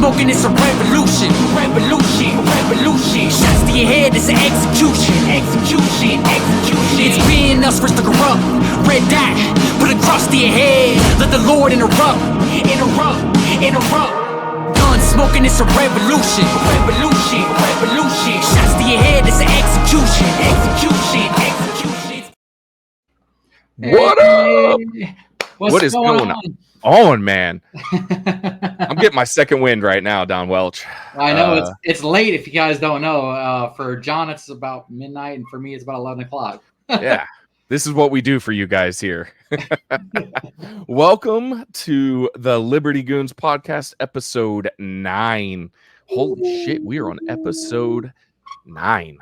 smoking, it's a revolution. Revolution, revolution. Shots to your head, it's an execution. Execution, execution. It's being us versus the corrupt. Red dot, put a cross to your head. Let the Lord interrupt. Interrupt, interrupt. Gun smoking, it's a revolution. Revolution, revolution. Shots to your head, it's an execution. Execution, execution. What up? What is going on, man? I'm getting my second wind right now, Don Welch. I know it's late. If you guys don't know, for John it's about midnight, and for me it's about 11 o'clock. Yeah, this is what we do for you guys here. Welcome to the Liberty Goons podcast, episode 9. Holy shit, we are on episode 9.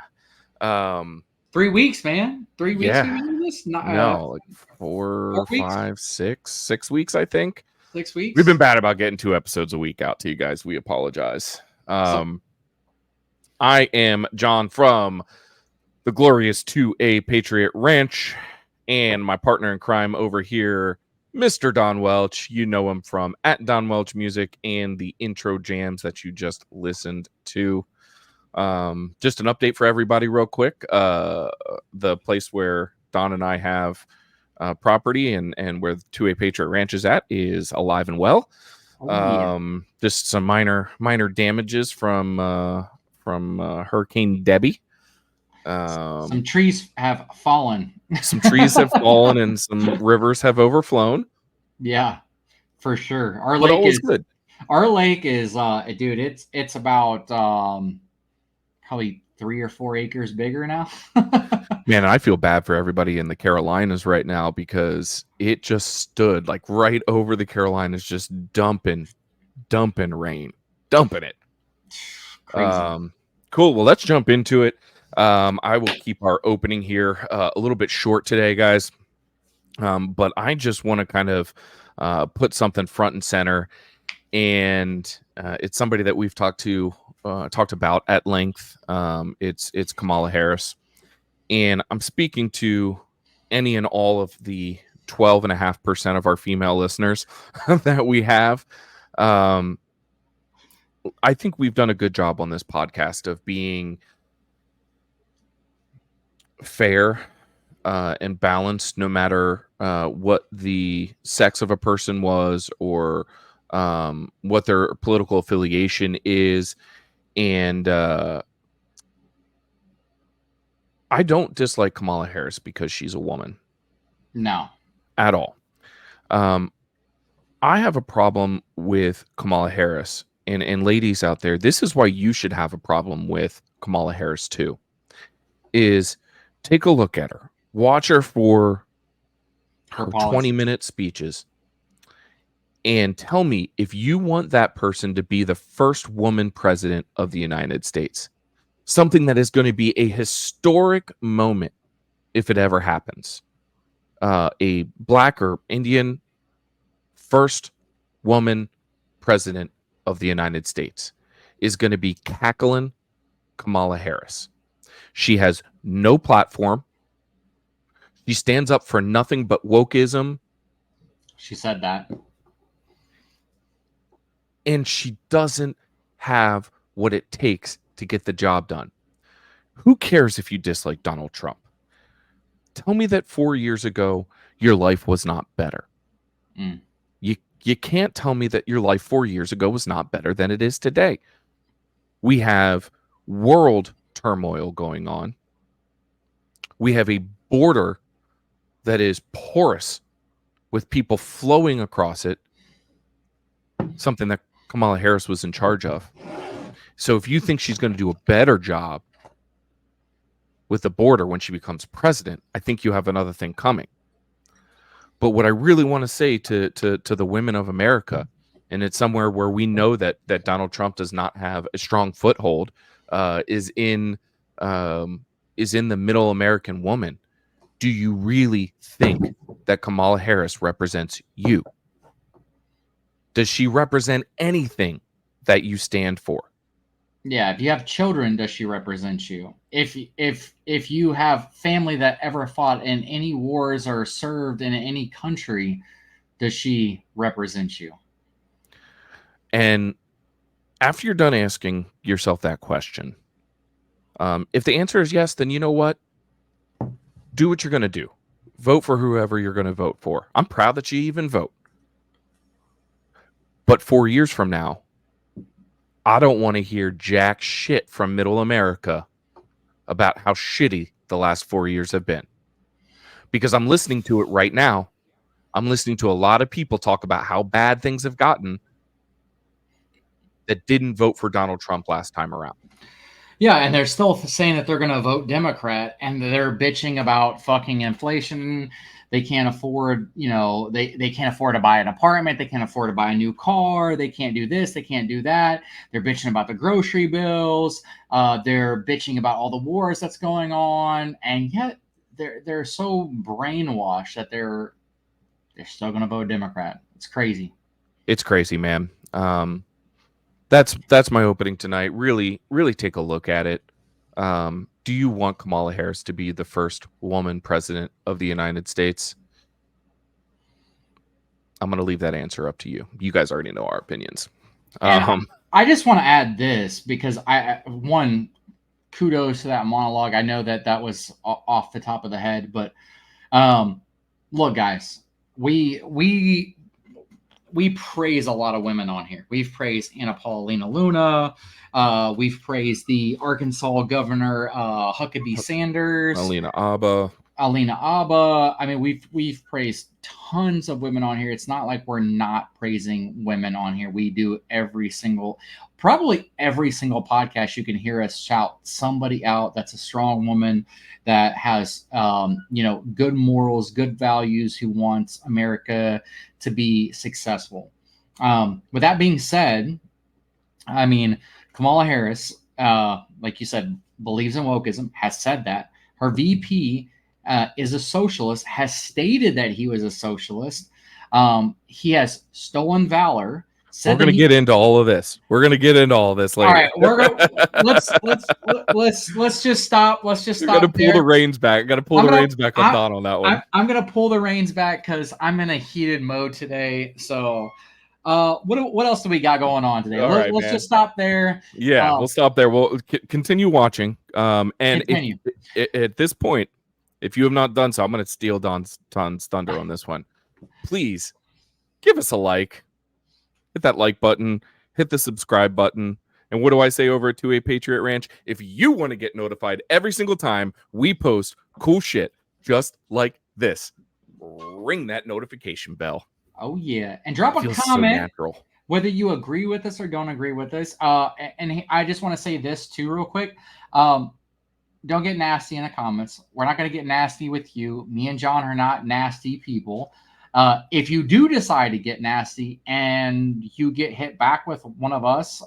3 weeks, man. 3 weeks. Yeah. We do this? No, like 4, 5, 6 weeks, I think. 6 weeks. We've been bad about getting 2 episodes a week out to you guys. We apologize. I am John from the glorious 2A Patriot Ranch, and my partner in crime over here, Mr. Don Welch. You know him from at Don Welch Music and the intro jams that you just listened to. Just an update for everybody real quick. The place where Don and I have property and where the 2A Patriot Ranch is at is alive and well. Just some minor damages from Hurricane Debbie. Some trees have fallen. Some trees have fallen and some rivers have overflown. Yeah, for sure. Our But lake all is is good. Our lake is dude, it's about probably 3 or 4 acres bigger now. Man, I feel bad for everybody in the Carolinas right now because it just stood like right over the Carolinas, just dumping rain, dumping it. Crazy. Cool. Well, let's jump into it. I will keep our opening here a little bit short today, guys. But I just want to kind of put something front and center, and it's somebody that we've talked about at length. It's Kamala Harris. And I'm speaking to any and all of the 12.5% of our female listeners that we have. I think we've done a good job on this podcast of being fair and balanced, no matter what the sex of a person was or what their political affiliation is. And I don't dislike Kamala Harris because she's a woman. No. At all. I have a problem with Kamala Harris. And ladies out there, this is why you should have a problem with Kamala Harris too. Is take a look at her. Watch her for her 20-minute speeches. And tell me if you want that person to be the first woman president of the United States. Something that is going to be a historic moment if it ever happens. A black or Indian first woman president of the United States is going to be cackling Kamala Harris. She has no platform. She stands up for nothing but wokeism. She said that. And she doesn't have what it takes to get the job done. Who cares if you dislike Donald Trump? Tell me that 4 years ago, your life was not better. You can't tell me that your life 4 years ago was not better than it is today. We have world turmoil going on. We have a border that is porous with people flowing across it. Something that Kamala Harris was in charge of. So if you think she's going to do a better job with the border when she becomes president, I think you have another thing coming. But what I really want to say to the women of America, and it's somewhere where we know that Donald Trump does not have a strong foothold, is in the middle American woman. Do you really think that Kamala Harris represents you? Does she represent anything that you stand for? Yeah, if you have children, does she represent you? If you have family that ever fought in any wars or served in any country, does she represent you? And After you're done asking yourself that question, if the answer is yes, then you know what? Do what you're going to do. Vote for whoever you're going to vote for. I'm proud that you even vote. But 4 years from now, I don't want to hear jack shit from middle America about how shitty the last 4 years have been. Because I'm listening to it right now. I'm listening to a lot of people talk about how bad things have gotten that didn't vote for Donald Trump last time around. Yeah, and they're still saying that they're going to vote Democrat, and they're bitching about fucking inflation. They can't afford, they can't afford to buy an apartment. They can't afford to buy a new car. They can't do this. They can't do that. They're bitching about the grocery bills. They're bitching about all the wars that's going on, and yet they're so brainwashed that they're still going to vote Democrat. It's crazy. It's crazy, man. That's my opening tonight. Really, really take a look at it. Do you want Kamala Harris to be the first woman president of the United States? I'm going to leave that answer up to you. You guys already know our opinions. I just want to add this because kudos to that monologue. I know that was off the top of the head, but look, guys, we praise a lot of women on here. We've praised Anna Paulina Luna. We've praised the Arkansas governor, Huckabee Sanders. Alina Abba. I mean, we've praised tons of women on here. It's not like we're not praising women on here. We do probably every single podcast you can hear us shout somebody out that's a strong woman that has good morals, good values, who wants America to be successful. With that being said, I mean, Kamala Harris, like you said, believes in wokeism, has said that. Her VP is a socialist, has stated that he was a socialist. He has stolen valor. We're going to get into all of this. We're going to get into all this later. All right, let's just stop. Let's just stop. Got to pull the reins back. Got to pull the reins back on Don on that one. I'm going to pull the reins back because I'm in a heated mode today. So, what else do we got going on today? Let's just stop there. Yeah, we'll stop there. We'll continue watching. And at this point, if you have not done so, I'm going to steal Don's thunder on this one. Please give us a like. Hit that like button. Hit the subscribe button. And what do I say over at 2A Patriot Ranch? If you want to get notified every single time we post cool shit just like this, ring that notification bell. Oh, yeah. And drop a comment whether you agree with us or don't agree with us. And I just want to say this, too, real quick. Don't get nasty in the comments. We're not going to get nasty with you. Me and John are not nasty people. If you do decide to get nasty and you get hit back with one of us,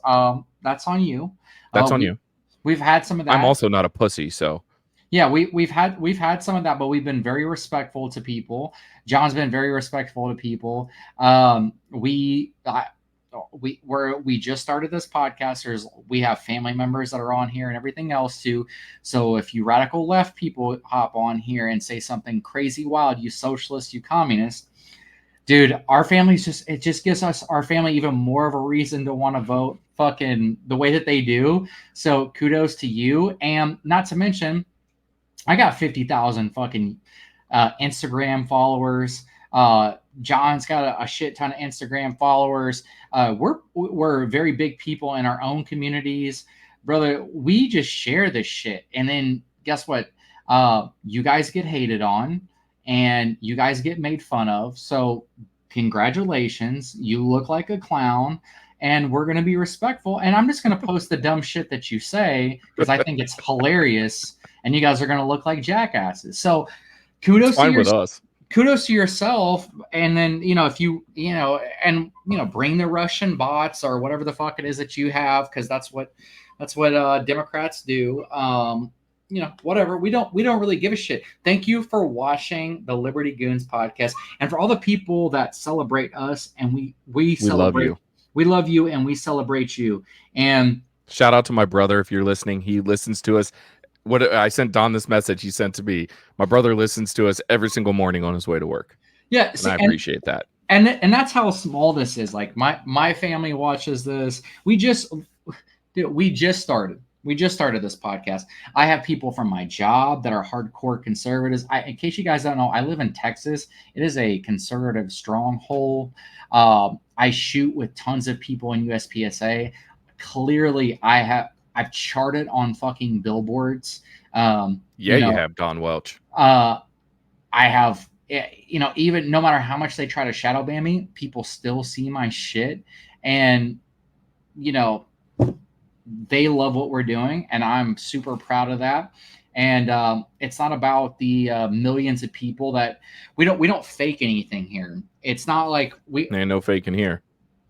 that's on you. That's on you. We've had some of that. I'm also not a pussy, so. Yeah, we've had some of that, but we've been very respectful to people. John's been very respectful to people. We just started this podcast. We have family members that are on here and everything else too. So if you radical left people hop on here and say something crazy wild, you socialists, you communists, dude, our families it just gives us, our family, even more of a reason to want to vote fucking the way that they do. So kudos to you. And not to mention, I got 50,000 fucking Instagram followers. John's got a shit ton of Instagram followers. We're very big people in our own communities, brother. We just share this shit, and then guess what? You guys get hated on, and you guys get made fun of. So congratulations, you look like a clown, and we're gonna be respectful. And I'm just gonna post the dumb shit that you say because I think it's hilarious, and you guys are gonna look like jackasses. So kudos to yourself. And then, if you bring the Russian bots or whatever the fuck it is that you have, because that's what Democrats do. Whatever. We don't really give a shit. Thank you for watching the Liberty Goons podcast, and for all the people that celebrate us, and we celebrate you. We love you, and we celebrate you. And shout out to my brother if you're listening. He listens to us. What I sent Don this message, he sent to me. My brother listens to us every single morning on his way to work. Yeah, and I appreciate that. and that's how small this is. Like my family watches this. We just started. We just started this podcast. I have people from my job that are hardcore conservatives. In case you guys don't know, I live in Texas. It is a conservative stronghold. I shoot with tons of people in USPSA. Clearly, I've charted on fucking billboards. Yeah, you have, Don Welch. I have, even no matter how much they try to shadow ban me, people still see my shit. And, they love what we're doing. And I'm super proud of that. And it's not about the millions of people that we don't fake anything here. It's not like Ain't no faking here.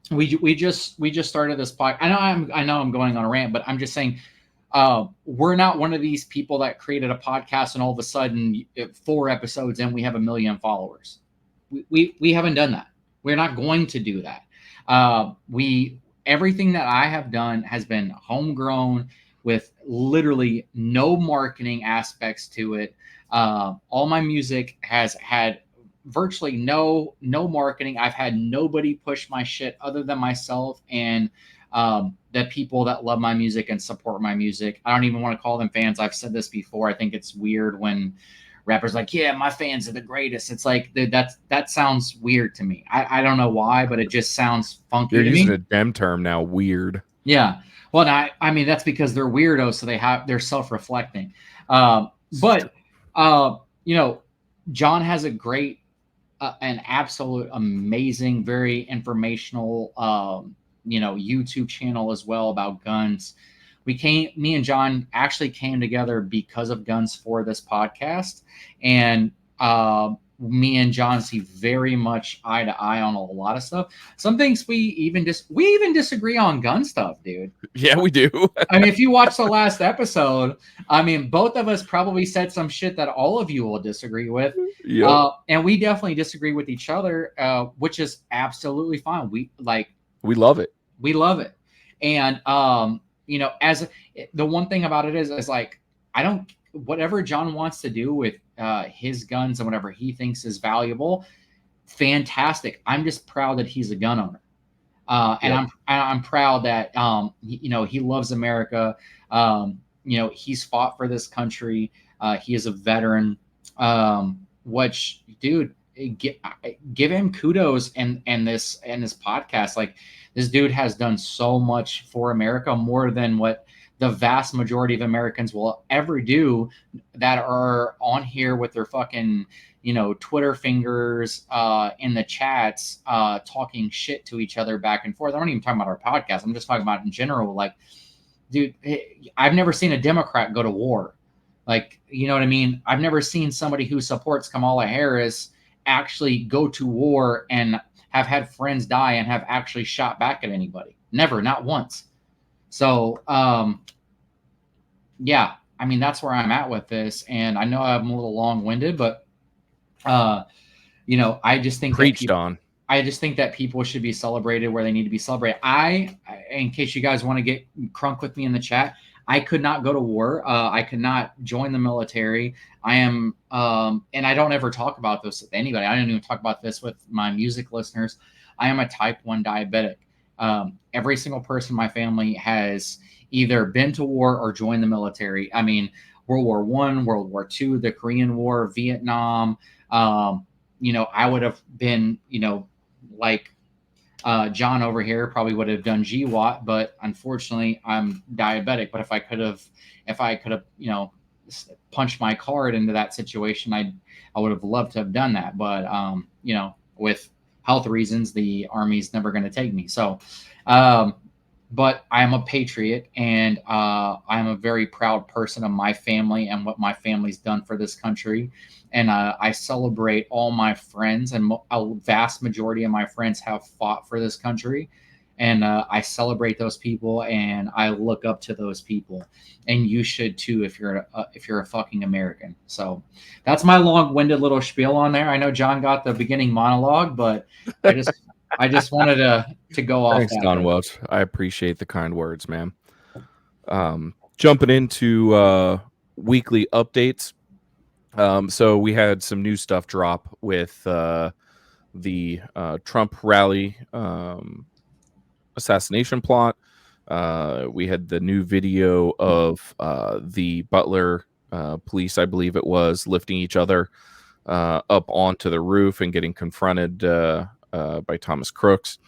We just started this podcast. I know I'm going on a rant, but I'm just saying, we're not one of these people that created a podcast and all of a sudden 4 episodes in we have 1 million followers. We haven't done that. We're not going to do that. Everything that I have done has been homegrown with literally no marketing aspects to it. All my music has had virtually no marketing. I've had nobody push my shit other than myself and the people that love my music and support my music. I don't even want to call them fans. I've said this before. I think it's weird when rappers like, yeah, my fans are the greatest. It's like that sounds weird to me. I don't know why, but it just sounds funky. You're to using me. a dem term now, weird. Yeah. Well, I mean that's because they're weirdos, so they're self-reflecting. But John has a great, an absolute amazing, very informational, YouTube channel as well about guns. Me and John actually came together because of guns for this podcast. And me and John see very much eye to eye on a lot of stuff. Some things we even disagree on gun stuff, dude. Yeah, we do. I mean, if you watch the last episode, I mean, both of us probably said some shit that all of you will disagree with. Yep. And we definitely disagree with each other, which is absolutely fine. We love it. We love it. And, as the one thing about it is like, whatever John wants to do with his guns and whatever he thinks is valuable, fantastic. I'm just proud that he's a gun owner. And I'm proud that, he loves America. He's fought for this country. He is a veteran, which, dude, give him kudos and this podcast. Like, this dude has done so much for America, more than what the vast majority of Americans will ever do that are on here with their fucking, Twitter fingers in the chats, talking shit to each other back and forth. I'm not even talking about our podcast. I'm just talking about in general. Like, dude, I've never seen a Democrat go to war. Like, you know what I mean? I've never seen somebody who supports Kamala Harris actually go to war and have had friends die and have actually shot back at anybody. Never, not once. So, yeah, I mean, that's where I'm at with this. And I know I'm a little long-winded, but, I just think I just think that people should be celebrated where they need to be celebrated. In case you guys want to get crunk with me in the chat, I could not go to war. I could not join the military. I am, and I don't ever talk about this with anybody. I don't even talk about this with my music listeners. I am a type 1 diabetic. Every single person in my family has either been to war or joined the military. I mean, World War I, World War II, the Korean War, Vietnam. I would have been, like John over here probably would have done GWAT, but unfortunately I'm diabetic. But if I could have, punched my card into that situation, I would have loved to have done that. But, with health reasons, the Army's never going to take me. So, but I am a patriot, and I'm a very proud person of my family and what my family's done for this country. And I celebrate all my friends, and a vast majority of my friends have fought for this country. And I celebrate those people, and I look up to those people. And you should too, if you're a fucking American. So that's my long-winded little spiel on there. I know John got the beginning monologue, but I just wanted to go off. Thanks, Don Welch. I appreciate the kind words, man. Jumping into weekly updates. So we had some new stuff drop with the Trump rally assassination plot. We had the new video of the Butler police, I believe it was, lifting each other up onto the roof and getting confronted by Thomas Crooks.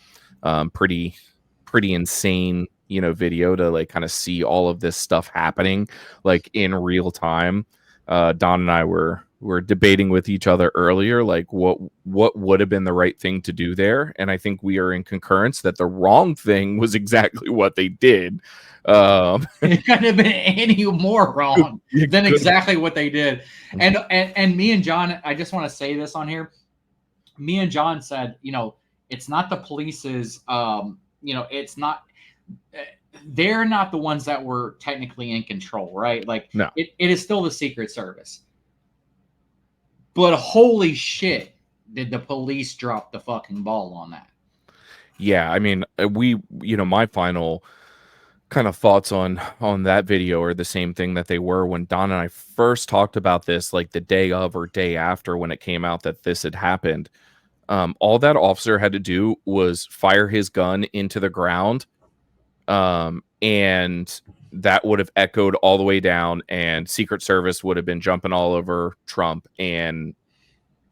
Pretty insane, video to like kind of see all of this stuff happening like in real time. Don and I were debating with each other earlier, like what would have been the right thing to do there, and I think we are in concurrence that the wrong thing was exactly what they did. It couldn't have been any more wrong than exactly what they did. And me and John, I just want to say this on here. Me and John said, it's not the police's, it's not. They're not the ones that were technically in control, right? Like, no. It is still the Secret Service. But holy shit, did the police drop the fucking ball on that? Yeah, I mean, my final kind of thoughts on that video are the same thing that they were when Don and I first talked about this, like the day of or day after when it came out that this had happened. All that officer had to do was fire his gun into the ground, and that would have echoed all the way down, and Secret Service would have been jumping all over Trump. And,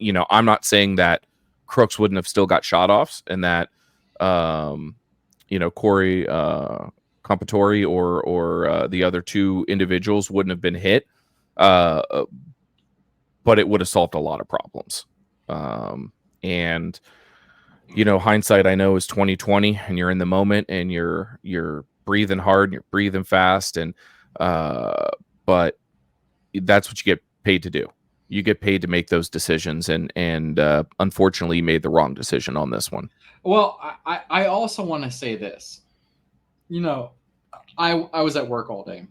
I'm not saying that Crooks wouldn't have still got shot offs and that, Corey Compatore or the other two individuals wouldn't have been hit, but it would have solved a lot of problems. And, hindsight, I know, is 2020, and you're in the moment, and you're breathing hard, and you're breathing fast, and but that's what you get paid to do. You get paid to make those decisions, and unfortunately, you made the wrong decision on this one. Well, I also want to say this. I was at work all day.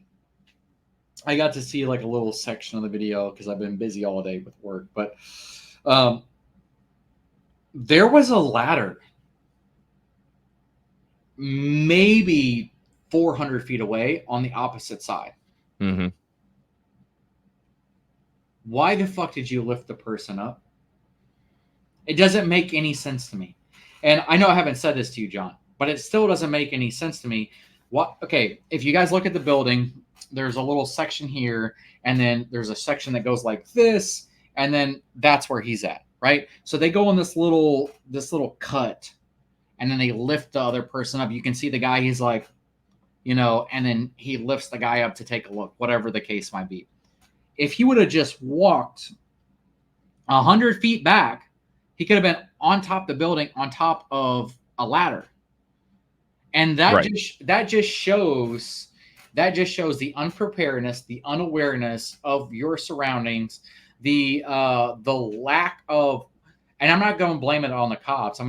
I got to see like a little section of the video because I've been busy all day with work, but there was a ladder maybe 400 feet away on the opposite side. Mm-hmm. Why the fuck did you lift the person up? It doesn't make any sense to me. And I know I haven't said this to you, John, but it still doesn't make any sense to me. Okay, if you guys look at the building, there's a little section here, and then there's a section that goes like this, and then that's where he's at, right? So they go on this little cut, and then they lift the other person up. You can see the guy, he's like, and then he lifts the guy up to take a look, whatever the case might be. If he would have just walked 100 feet back, he could have been on top of the building, on top of a ladder. And that just shows the unpreparedness, the unawareness of your surroundings, the lack of, and I'm not going to blame it on the cops.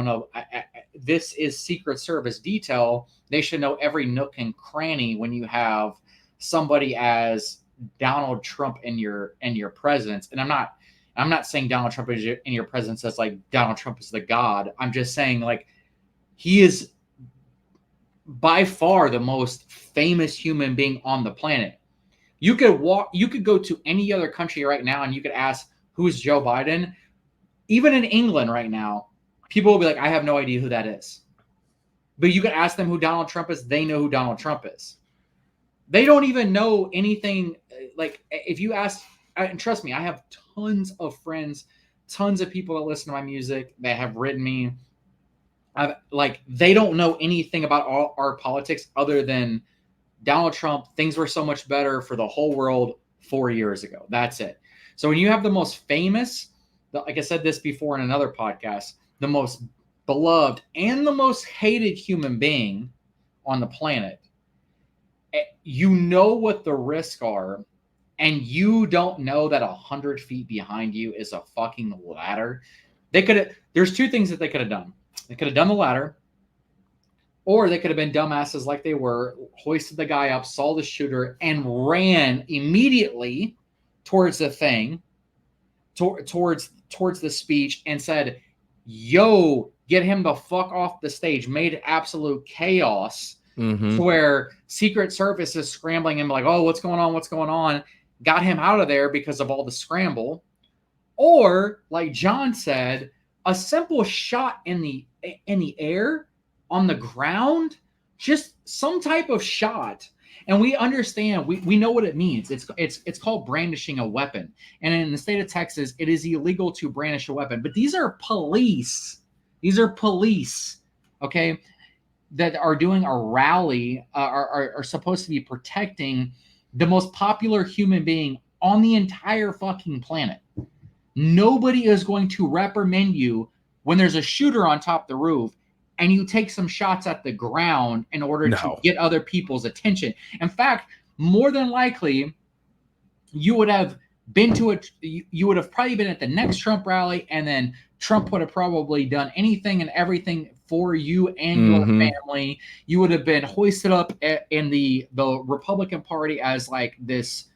This is Secret Service detail. They should know every nook and cranny when you have somebody as Donald Trump in your presence. And I'm not saying Donald Trump is in your presence as like Donald Trump is the god. I'm just saying like he is by far the most famous human being on the planet. You could go to any other country right now and you could ask, who's Joe Biden? Even in England right now, people will be like, I have no idea who that is. But you could ask them who Donald Trump is. They know who Donald Trump is. They don't even know anything. Like if you ask, and trust me, I have tons of friends, tons of people that listen to my music that have written me. They don't know anything about our politics other than Donald Trump. Things were so much better for the whole world 4 years ago. That's it. So when you have the most famous, like I said this before in another podcast, the most beloved and the most hated human being on the planet, you know what the risks are, and you don't know that 100 feet behind you is a fucking ladder. There's two things that they could have done. They could have done the ladder, or they could have been dumbasses like they were, hoisted the guy up, saw the shooter, and ran immediately towards the thing, towards the speech, and said, yo, get him the fuck off the stage. Made absolute chaos to where Secret Service is scrambling and like, oh, what's going on? Got him out of there because of all the scramble. Or, like John said, a simple shot in the air, on the ground, just some type of shot. And we understand, we know what it means. It's called brandishing a weapon. And in the state of Texas, it is illegal to brandish a weapon. But these are police. These are police, okay, that are doing a rally, are supposed to be protecting the most popular human being on the entire fucking planet. Nobody is going to reprimand you when there's a shooter on top of the roof and you take some shots at the ground in order to get other people's attention. In fact, more than likely, you would have been to you would have probably been at the next Trump rally, and then Trump would have probably done anything and everything for you and your family. You would have been hoisted up in the Republican Party as like this,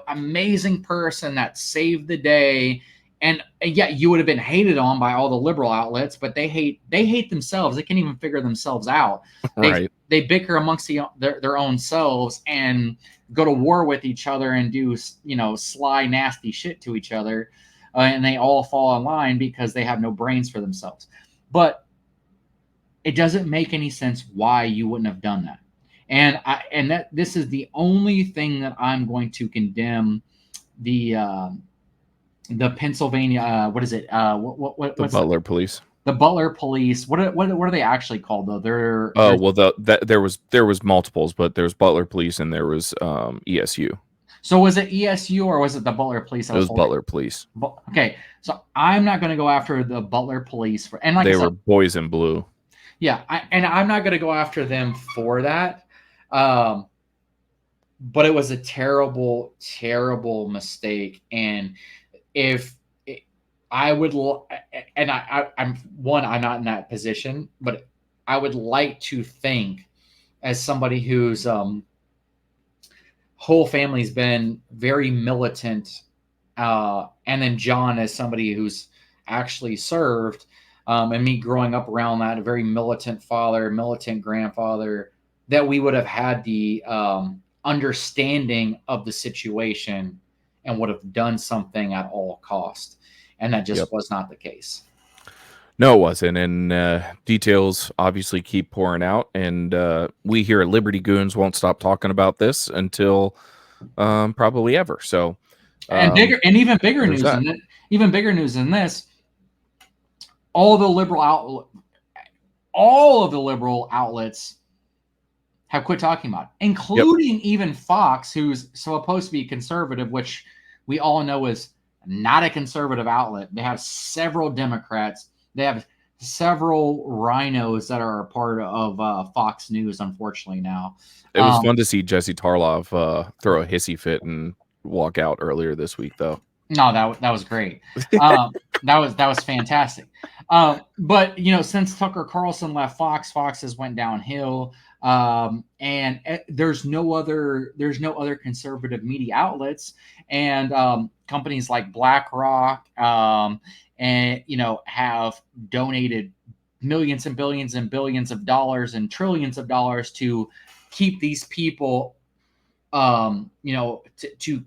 amazing person that saved the day. And yeah, you would have been hated on by all the liberal outlets, but they hate themselves. They can't even figure themselves out. They bicker amongst their own selves and go to war with each other and do, sly, nasty shit to each other. And they all fall in line because they have no brains for themselves. But it doesn't make any sense why you wouldn't have done that. And this is the only thing that I'm going to condemn the Pennsylvania, what is it? What's the Butler police? The Butler police. What are they actually called though? There was multiples, but there's Butler police and there was ESU. So was it ESU or was it the Butler police? It was Butler police. Okay, so I'm not going to go after the Butler police they were boys in blue. Yeah, I'm not going to go after them for that. But it was a terrible, terrible mistake. And if I would, and I'm not in that position, but I would like to think, as somebody whose whole family's been very militant, and then John as somebody who's actually served, and me growing up around that, a very militant father, militant grandfather, that we would have had the understanding of the situation and would have done something at all cost. And that just was not the case. No, it wasn't. And details obviously keep pouring out. And we here at Liberty Goons won't stop talking about this until probably ever. So, and even bigger news than this, all of the liberal outlets have quit talking about it, including even Fox, who's supposed to be conservative, which we all know is not a conservative outlet. They have several Democrats. They have several rhinos that are a part of Fox News, unfortunately, now. It was fun to see Jesse Tarlov throw a hissy fit and walk out earlier this week, though. No, that was great. That was fantastic. But since Tucker Carlson left Fox has went downhill. And there's no other conservative media outlets, and companies like BlackRock and have donated millions and billions and billions of dollars and trillions of dollars to keep these people to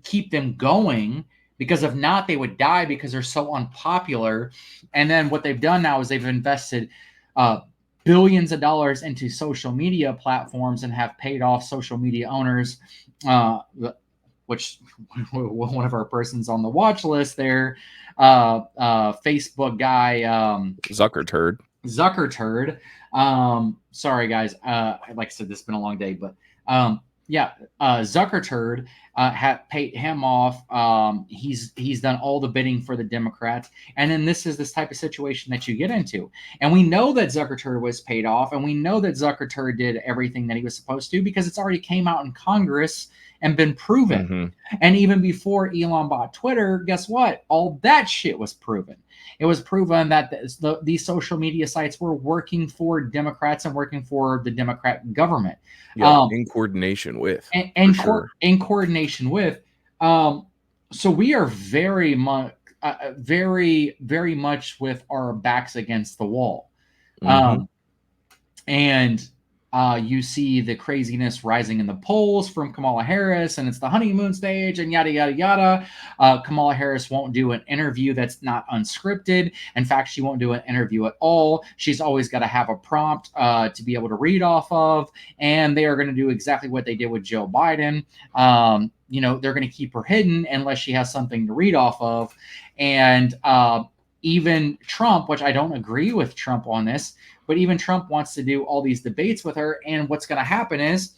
keep them going, because if not, they would die because they're so unpopular. And then what they've done now is they've invested billions of dollars into social media platforms and have paid off social media owners, which one of our persons on the watch list there, Facebook guy, Zucker turd. Sorry guys. Like I said, this has been a long day, but Zucker turd had paid him off. He's done all the bidding for the Democrats, and then this is this type of situation that you get into. And we know that Zucker turd was paid off, and we know that Zucker turd did everything that he was supposed to, because it's already came out in Congress and been proven. Mm-hmm. And even before Elon bought Twitter, guess what? All that shit was proven. It was proven that these social media sites were working for Democrats and working for the Democrat government. Yeah, in coordination with. In coordination with. So we are very much, very, very much with our backs against the wall. Mm-hmm. And You see the craziness rising in the polls from Kamala Harris, and it's the honeymoon stage, and yada, yada, yada. Kamala Harris won't do an interview that's not unscripted. In fact, she won't do an interview at all. She's always got to have a prompt to be able to read off of, and they are going to do exactly what they did with Joe Biden. They're going to keep her hidden unless she has something to read off of. And even Trump, which I don't agree with Trump on this, but even Trump wants to do all these debates with her. And what's going to happen is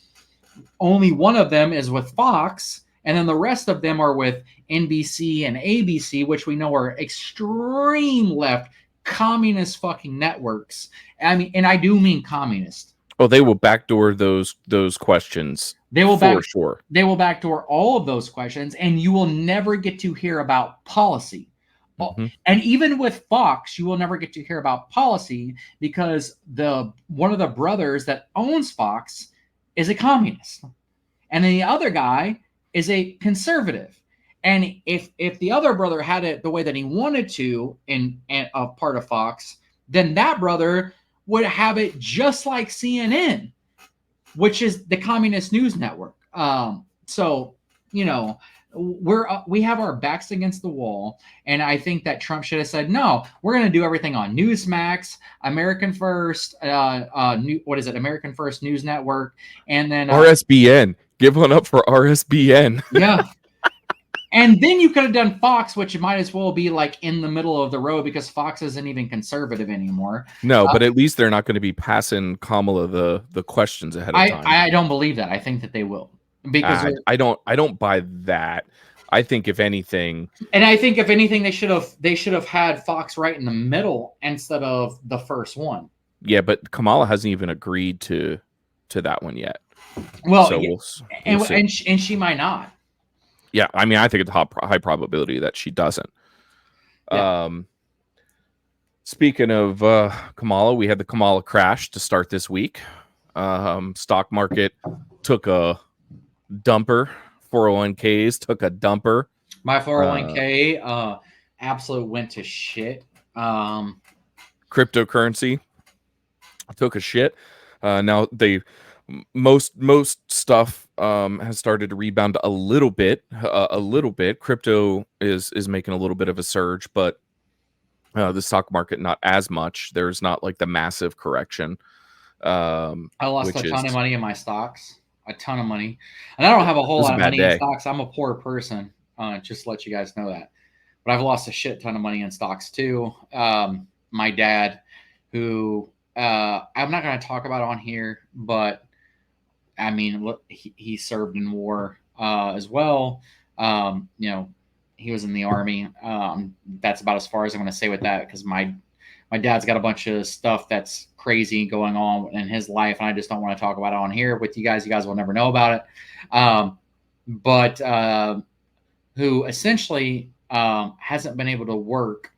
only one of them is with Fox, and then the rest of them are with NBC and ABC, which we know are extreme left communist fucking networks. I mean, and I do mean communist. Oh, they will backdoor those questions. They will sure. They will backdoor all of those questions, and you will never get to hear about policy. Mm-hmm. And even with Fox, you will never get to hear about policy because one of the brothers that owns Fox is a communist, and then the other guy is a conservative. And if the other brother had it the way that he wanted to in a part of Fox, then that brother would have it just like CNN, which is the communist news network. So we have our backs against the wall, and I think that Trump should have said, no, we're going to do everything on Newsmax, American First, American First News Network, and then RSBN. Give one up for RSBN. Yeah. And then you could have done Fox, which might as well be like in the middle of the road because Fox isn't even conservative anymore. No, but at least they're not going to be passing Kamala the questions ahead of time. I don't believe that. I think that they will. Because I don't buy that. I think if anything, they should have had Fox right in the middle instead of the first one. Yeah, but Kamala hasn't even agreed to that one yet. Well, so and she might not. Yeah, I mean, I think it's a high probability that she doesn't. Yeah. Speaking of Kamala, we had the Kamala crash to start this week. Stock market took a dumper. 401ks took a dumper. My 401k absolute went to shit. Cryptocurrency took a shit. Now most stuff has started to rebound a little bit. Crypto is making a little bit of a surge, but the stock market not as much. There's not like the massive correction. I lost a ton of money in my stocks. A ton of money, and I don't have a whole lot of money in stocks. I'm a poor person, just to let you guys know that. But I've lost a shit ton of money in stocks too. My dad, who I'm not going to talk about on here, but I mean, look, he served in war as well. He was in the Army. That's about as far as I'm going to say with that, because my dad's got a bunch of stuff that's crazy going on in his life, and I just don't want to talk about it on here with you guys. You guys will never know about it. But who essentially hasn't been able to work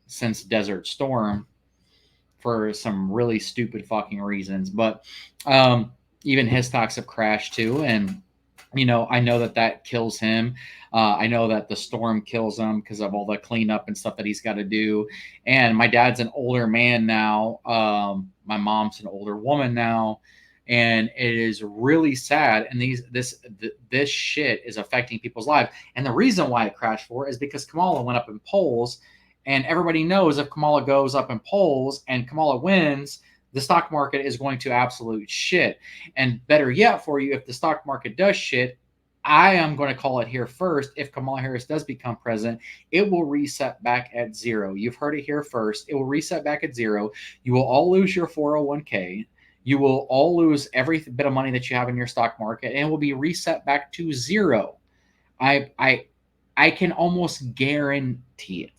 since Desert Storm for some really stupid fucking reasons. But even his stocks have crashed too, and I know that kills him. I know that the storm kills him because of all the cleanup and stuff that he's got to do. And my dad's an older man now. My mom's an older woman now. And it is really sad. And this shit is affecting people's lives. And the reason why it crashed for is because Kamala went up in polls. And everybody knows if Kamala goes up in polls and Kamala wins, the stock market is going to absolute shit. And better yet for you, if the stock market does shit, I am going to call it here first. If Kamala Harris does become president, it will reset back at zero. You've heard it here first. It will reset back at zero. You will all lose your 401k. You will all lose every bit of money that you have in your stock market, and it will be reset back to zero. I can almost guarantee it.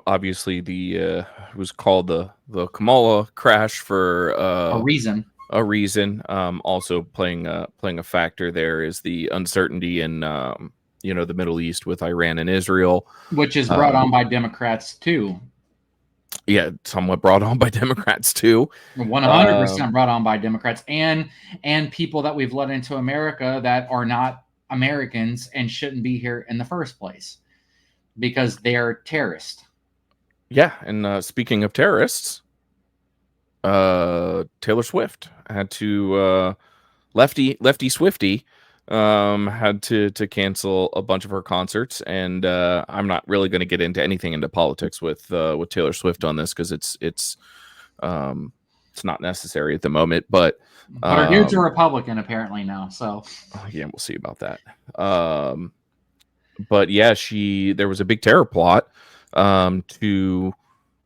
Obviously it was called the Kamala crash for a reason. Also playing a factor there is the uncertainty in the Middle East with Iran and Israel, which is brought on by Democrats too. Yeah, somewhat brought on by Democrats too. 100% brought on by Democrats and people that we've let into America that are not Americans and shouldn't be here in the first place because they are terrorists. Yeah, and speaking of terrorists, Taylor Swift had to Lefty Swifty had to cancel a bunch of her concerts, and I'm not really going to get into anything into politics with Taylor Swift on this because it's not necessary at the moment. But her dude's a Republican apparently now, so yeah, we'll see about that. But yeah, there was a big terror plot to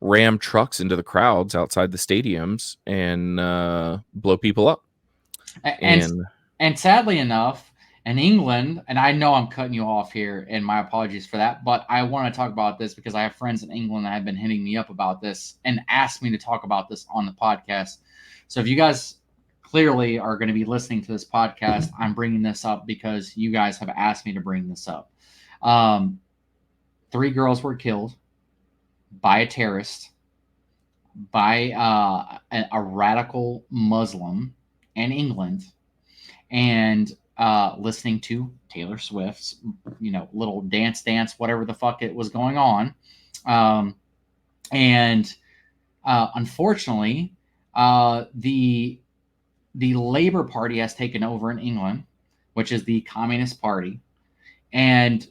ram trucks into the crowds outside the stadiums and blow people up. And sadly enough, in England, and I know I'm cutting you off here, and my apologies for that, but I want to talk about this because I have friends in England that have been hitting me up about this and asked me to talk about this on the podcast. So if you guys clearly are going to be listening to this podcast, I'm bringing this up because you guys have asked me to bring this up. 3 girls were killed by a terrorist, by a radical Muslim in England, and listening to Taylor Swift's, little dance, whatever the fuck it was going on. And unfortunately, the Labour Party has taken over in England, which is the Communist Party. And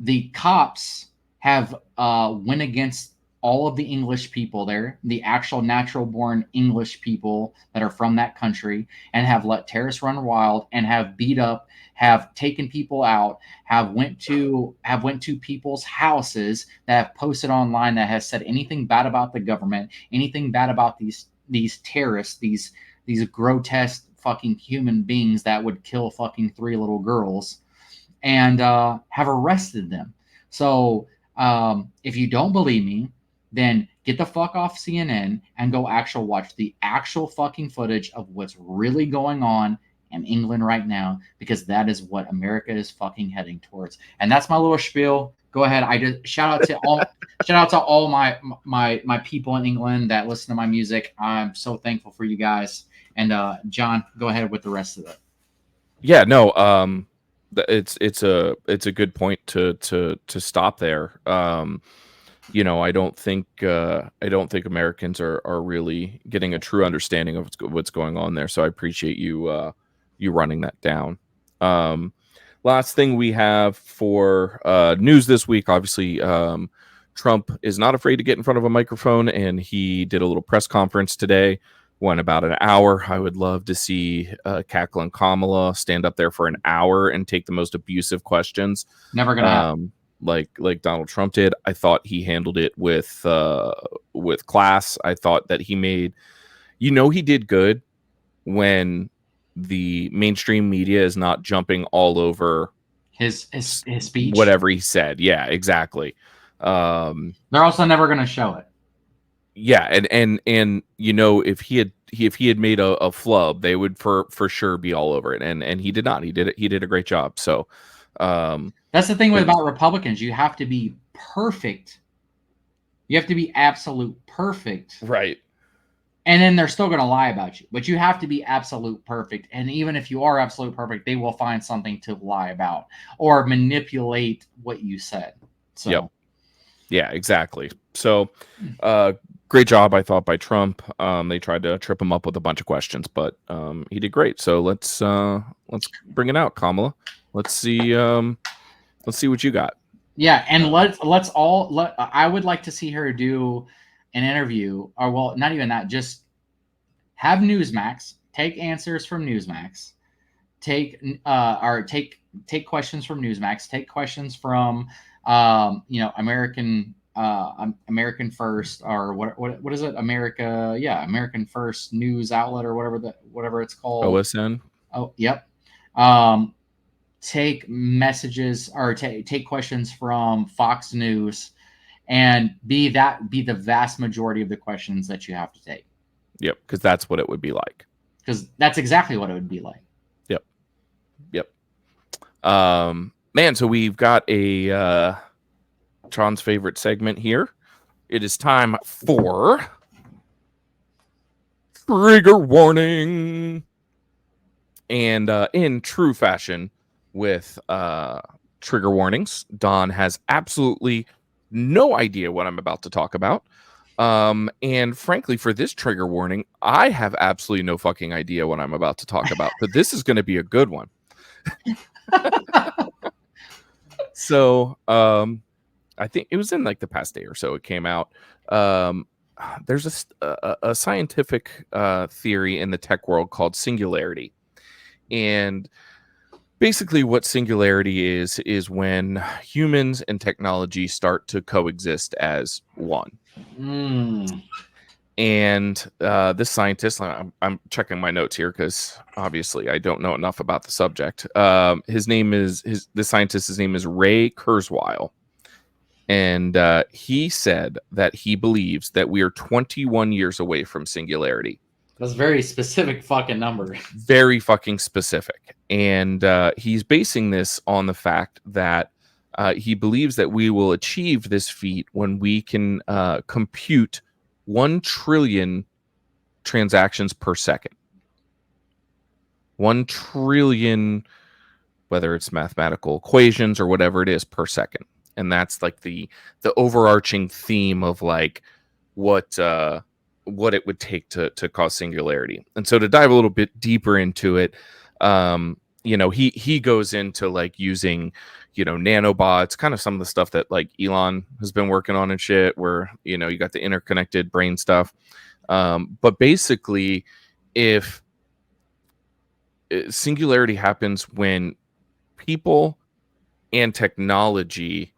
the cops have went against all of the English people there, the actual natural-born English people that are from that country, and have let terrorists run wild and have beat up, have taken people out, have went to people's houses, that have posted online that has said anything bad about the government, anything bad about these terrorists, these grotesque fucking human beings that would kill fucking 3 little girls, and have arrested them. So if you don't believe me, then get the fuck off CNN and go watch the actual fucking footage of what's really going on in England right now, because that is what America is fucking heading towards. And that's my little spiel. Go ahead. I just shout out to all my people in England that listen to my music. I'm so thankful for you guys. And John, go ahead with the rest of it. Yeah, no, it's a good point to stop there. I don't think Americans are really getting a true understanding of what's going on there. So I appreciate you running that down. Last thing we have for news this week, obviously, Trump is not afraid to get in front of a microphone, and he did a little press conference today. Went about an hour. I would love to see cackling Kamala stand up there for an hour and take the most abusive questions. Never gonna happen. Like Donald Trump did. I thought he handled it with class. I thought that he made, he did good when the mainstream media is not jumping all over his speech, whatever he said. Yeah, exactly. They're also never going to show it. Yeah, and if he had made a flub, they would for sure be all over it. And he did not. He did a great job. So. That's the thing about Republicans. You have to be perfect. You have to be absolute perfect. Right. And then they're still going to lie about you. But you have to be absolute perfect. And even if you are absolute perfect, they will find something to lie about or manipulate what you said. So. Yep. Yeah, exactly. So great job, I thought, by Trump. They tried to trip him up with a bunch of questions, but he did great. So let's bring it out, Kamala. Let's see what you got. Yeah, and I would like to see her do an interview, or well, not even that, just have Newsmax take answers from Newsmax, take questions from Newsmax, take questions from American First, or what is it? American First News Outlet, or whatever it's called. OSN. Oh, yep. Take messages or take questions from Fox News, and be the vast majority of the questions that you have to take. Yep, because that's what it would be like. Because that's exactly what it would be like. Yep. Man, so we've got a John's favorite segment here. It is time for trigger warning. And in true fashion with trigger warnings, Don has absolutely no idea what I'm about to talk about. And frankly, for this trigger warning, I have absolutely no fucking idea what I'm about to talk about, but this is going to be a good one. So, I think it was in like the past day or so it came out. There's a scientific theory in the tech world called singularity. And basically what singularity is when humans and technology start to coexist as one. And this scientist, I'm checking my notes here because obviously I don't know enough about the subject. The scientist's name is Ray Kurzweil. And he said that he believes that we are 21 years away from singularity. That's a very specific fucking number. Very fucking specific. And he's basing this on the fact that he believes that we will achieve this feat when we can compute 1 trillion transactions per second. 1 trillion, whether it's mathematical equations or whatever it is, per second. And that's like the overarching theme of like what it would take to cause singularity. And so to dive a little bit deeper into it, he goes into like using, nanobots, kind of some of the stuff that like Elon has been working on and shit, where, you got the interconnected brain stuff. But basically, if singularity happens when people and technology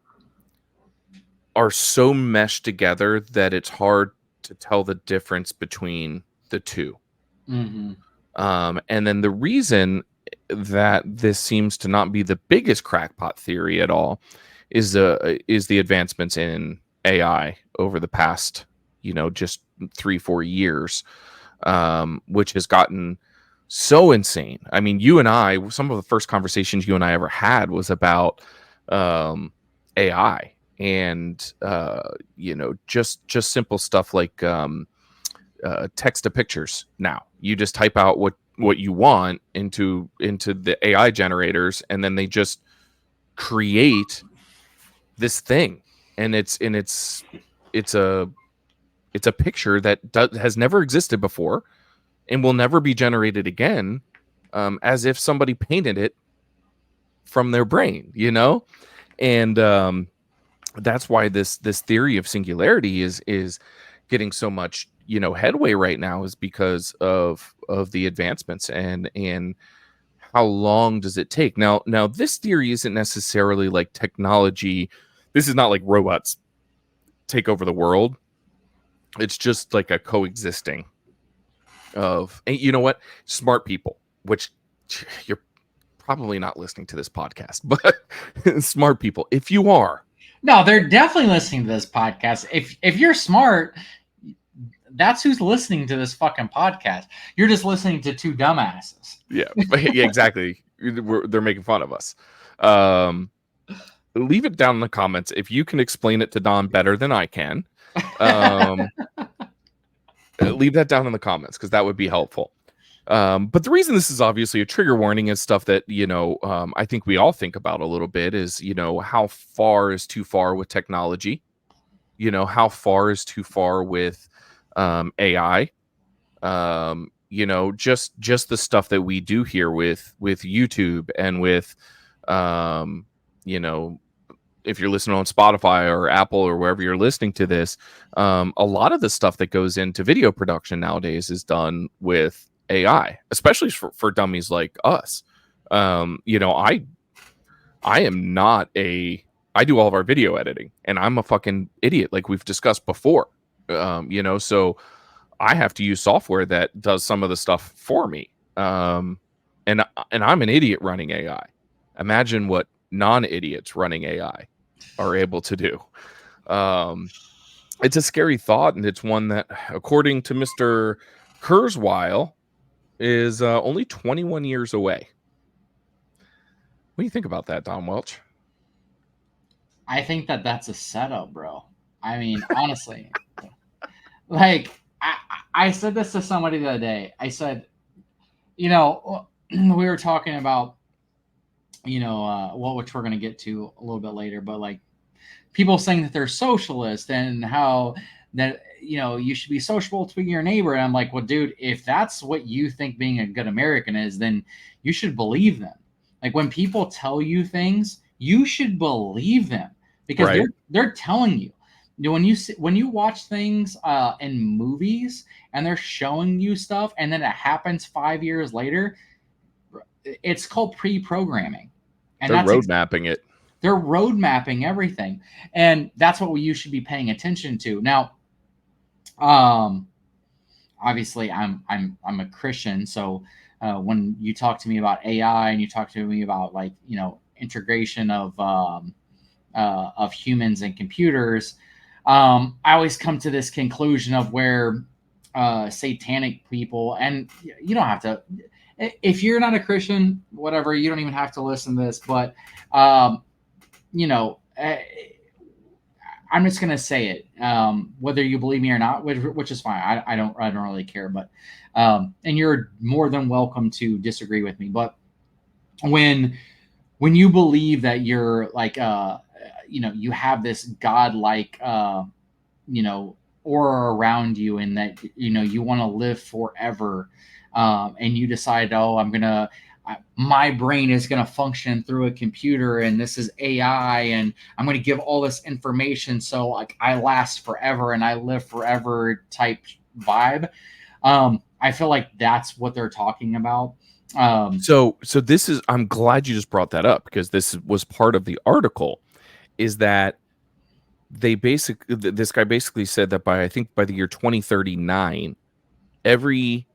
are so meshed together that it's hard to tell the difference between the two. And then the reason that this seems to not be the biggest crackpot theory at all is the advancements in AI over the past, just 3-4 years, which has gotten so insane. I mean, some of the first conversations you and I ever had was about AI. And just simple stuff like text to pictures. Now you just type out what you want into the AI generators, and then they just create this thing, and it's a picture that has never existed before and will never be generated again, as if somebody painted it from their brain, and that's why this theory of singularity is getting so much headway right now, is because of the advancements and how long does it take. Now this theory isn't necessarily like technology. This is not like robots take over the world. It's just like a coexisting of, and you know what, smart people, which you're probably not listening to this podcast, but smart people, if you are. No, they're definitely listening to this podcast. If you're smart, that's who's listening to this fucking podcast. You're just listening to two dumbasses. Yeah, exactly. They're making fun of us. Leave it down in the comments if you can explain it to Don better than I can. Leave that down in the comments because that would be helpful. But the reason this is obviously a trigger warning is stuff that, I think we all think about a little bit is, how far is too far with technology? How far is too far with AI? Just the stuff that we do here with YouTube and with, if you're listening on Spotify or Apple or wherever you're listening to this, a lot of the stuff that goes into video production nowadays is done with AI, especially for dummies like us. I am not I do all of our video editing, and I'm a fucking idiot, like we've discussed before. So I have to use software that does some of the stuff for me. And I'm an idiot running AI. Imagine what non-idiots running AI are able to do. It's a scary thought, and it's one that, according to Mr. Kurzweil, is only 21 years away. What do you think about that, Don Welch? I think that's a setup, bro. I mean, honestly, like I said this to somebody the other day. I said, we were talking about, which we're going to get to a little bit later, but like people saying that they're socialist and how that, you should be sociable to your neighbor. And I'm like, well, dude, if that's what you think being a good American is, then you should believe them. Like, when people tell you things, you should believe them, because Right. they're telling you. When you watch things in movies and they're showing you stuff and then it happens 5 years later, it's called pre-programming. And They're road mapping it. they're road mapping everything. And that's what you should be paying attention to. Now, obviously I'm a Christian, so when you talk to me about AI and you talk to me about, like, integration of humans and computers, I always come to this conclusion of where satanic people, and you don't have to, if you're not a Christian, whatever, you don't even have to listen to this, but you know, I'm just gonna say it, whether you believe me or not, which is fine. I don't really care, but and you're more than welcome to disagree with me. But when you believe that you're like, you have this godlike, aura around you, and that you want to live forever, and you decide, oh, my brain is going to function through a computer, and this is AI, and I'm going to give all this information so, like, I last forever and I live forever type vibe. I feel like that's what they're talking about. So this is, I'm glad you just brought that up, because this was part of the article, is that this guy basically said that by the year 2039, every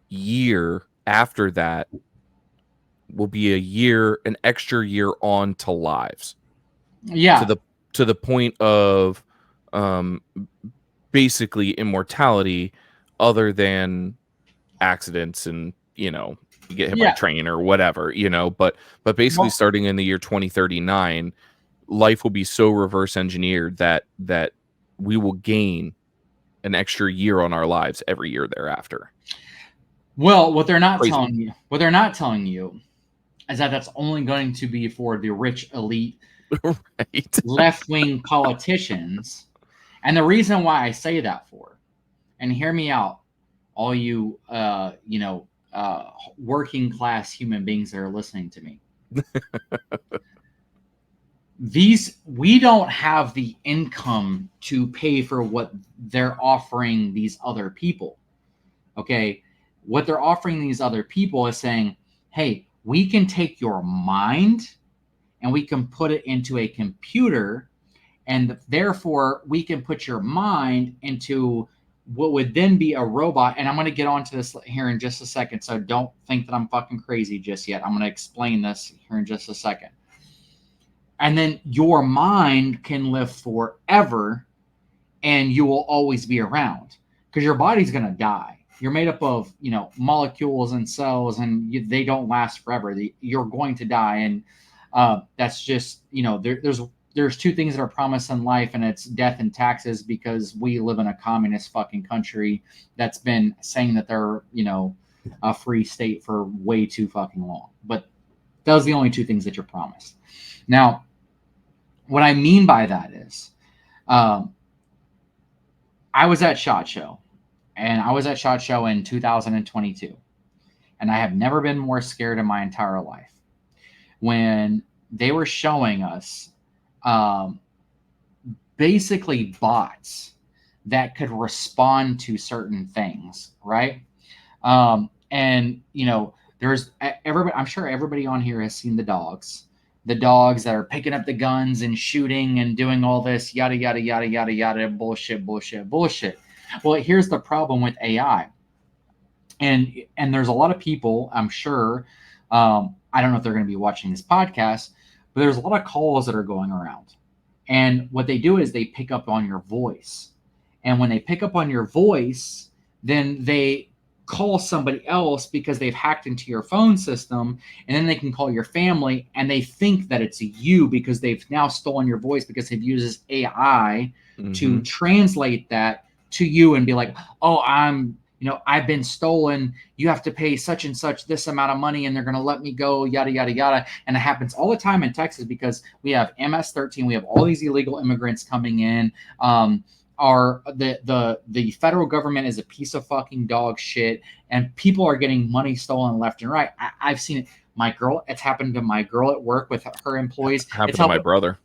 year after that will be an extra year on to lives. Yeah. To the point of basically immortality, other than accidents and, you get hit by a train or whatever, but basically starting in the year 2039, life will be so reverse engineered that we will gain an extra year on our lives every year thereafter. Well, what they're not telling you is that that's only going to be for the rich elite, right, left-wing politicians. And the reason why I say that for, and hear me out, all you working class human beings that are listening to me. We don't have the income to pay for what they're offering these other people. Okay? What they're offering these other people is saying, hey, we can take your mind and we can put it into a computer, and therefore we can put your mind into what would then be a robot. And I'm going to get onto this here in just a second, so don't think that I'm fucking crazy just yet. I'm going to explain this here in just a second. And then your mind can live forever, and you will always be around, because your body's going to die. You're made up of, molecules and cells, and they don't last forever. You're going to die. And that's just, there's two things that are promised in life, and it's death and taxes, because we live in a communist fucking country that's been saying that they're, a free state for way too fucking long. But those are the only two things that you're promised. Now, what I mean by that is, I was at SHOT Show, and I was at SHOT Show in 2022, and I have never been more scared in my entire life. When they were showing us basically bots that could respond to certain things, right? And there's everybody. I'm sure everybody on here has seen the dogs that are picking up the guns and shooting and doing all this yada yada yada yada yada bullshit. Well, here's the problem with AI, and there's a lot of people, I'm sure. I don't know if they're going to be watching this podcast, but there's a lot of calls that are going around. And what they do is they pick up on your voice. And when they pick up on your voice, then they call somebody else because they've hacked into your phone system, and then they can call your family, and they think that it's you because they've now stolen your voice, because they've used AI to translate that to you and be like, oh, I've been stolen. You have to pay such and such this amount of money, and they're going to let me go, yada, yada, yada. And it happens all the time in Texas, because we have MS-13. We have all these illegal immigrants coming in. are the federal government is a piece of fucking dog shit, and people are getting money stolen left and right. I've seen it. It's happened to my girl at work with her employees. Happened to my brother.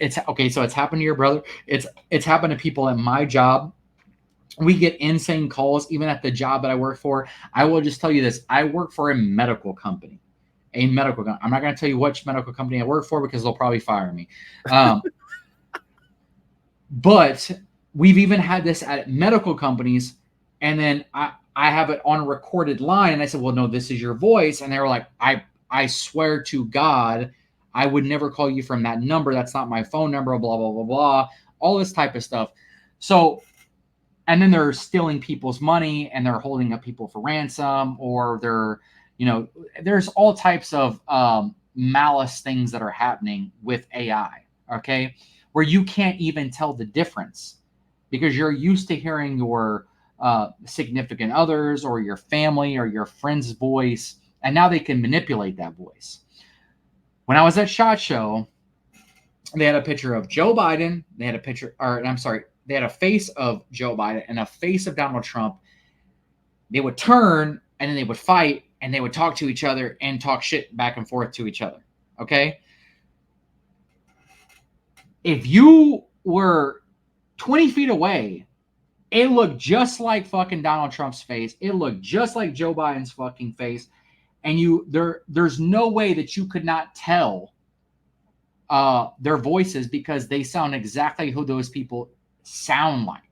It's okay. So it's happened to your brother. It's happened to people at my job. We get insane calls even at the job that I work for. I will just tell you this. I work for a medical company. I'm not going to tell you which medical company I work for because they'll probably fire me. But we've even had this at medical companies, and then I have it on a recorded line, and I said, well, no, this is your voice. And they were like, I swear to God, I would never call you from that number. That's not my phone number, blah, blah, blah, blah, all this type of stuff. So, and then they're stealing people's money, and they're holding up people for ransom, or they're, there's all types of malice things that are happening with AI, okay, where you can't even tell the difference because you're used to hearing your significant others or your family or your friend's voice, and now they can manipulate that voice. When I was at SHOT Show, they had a picture of Joe Biden. They had a face of Joe Biden and a face of Donald Trump. They would turn and then they would fight and they would talk to each other and talk shit back and forth to each other. Okay? If you were 20 feet away, it looked just like fucking Donald Trump's face. It looked just like Joe Biden's fucking face. And there's no way that you could not tell their voices because they sound exactly who those people sound like.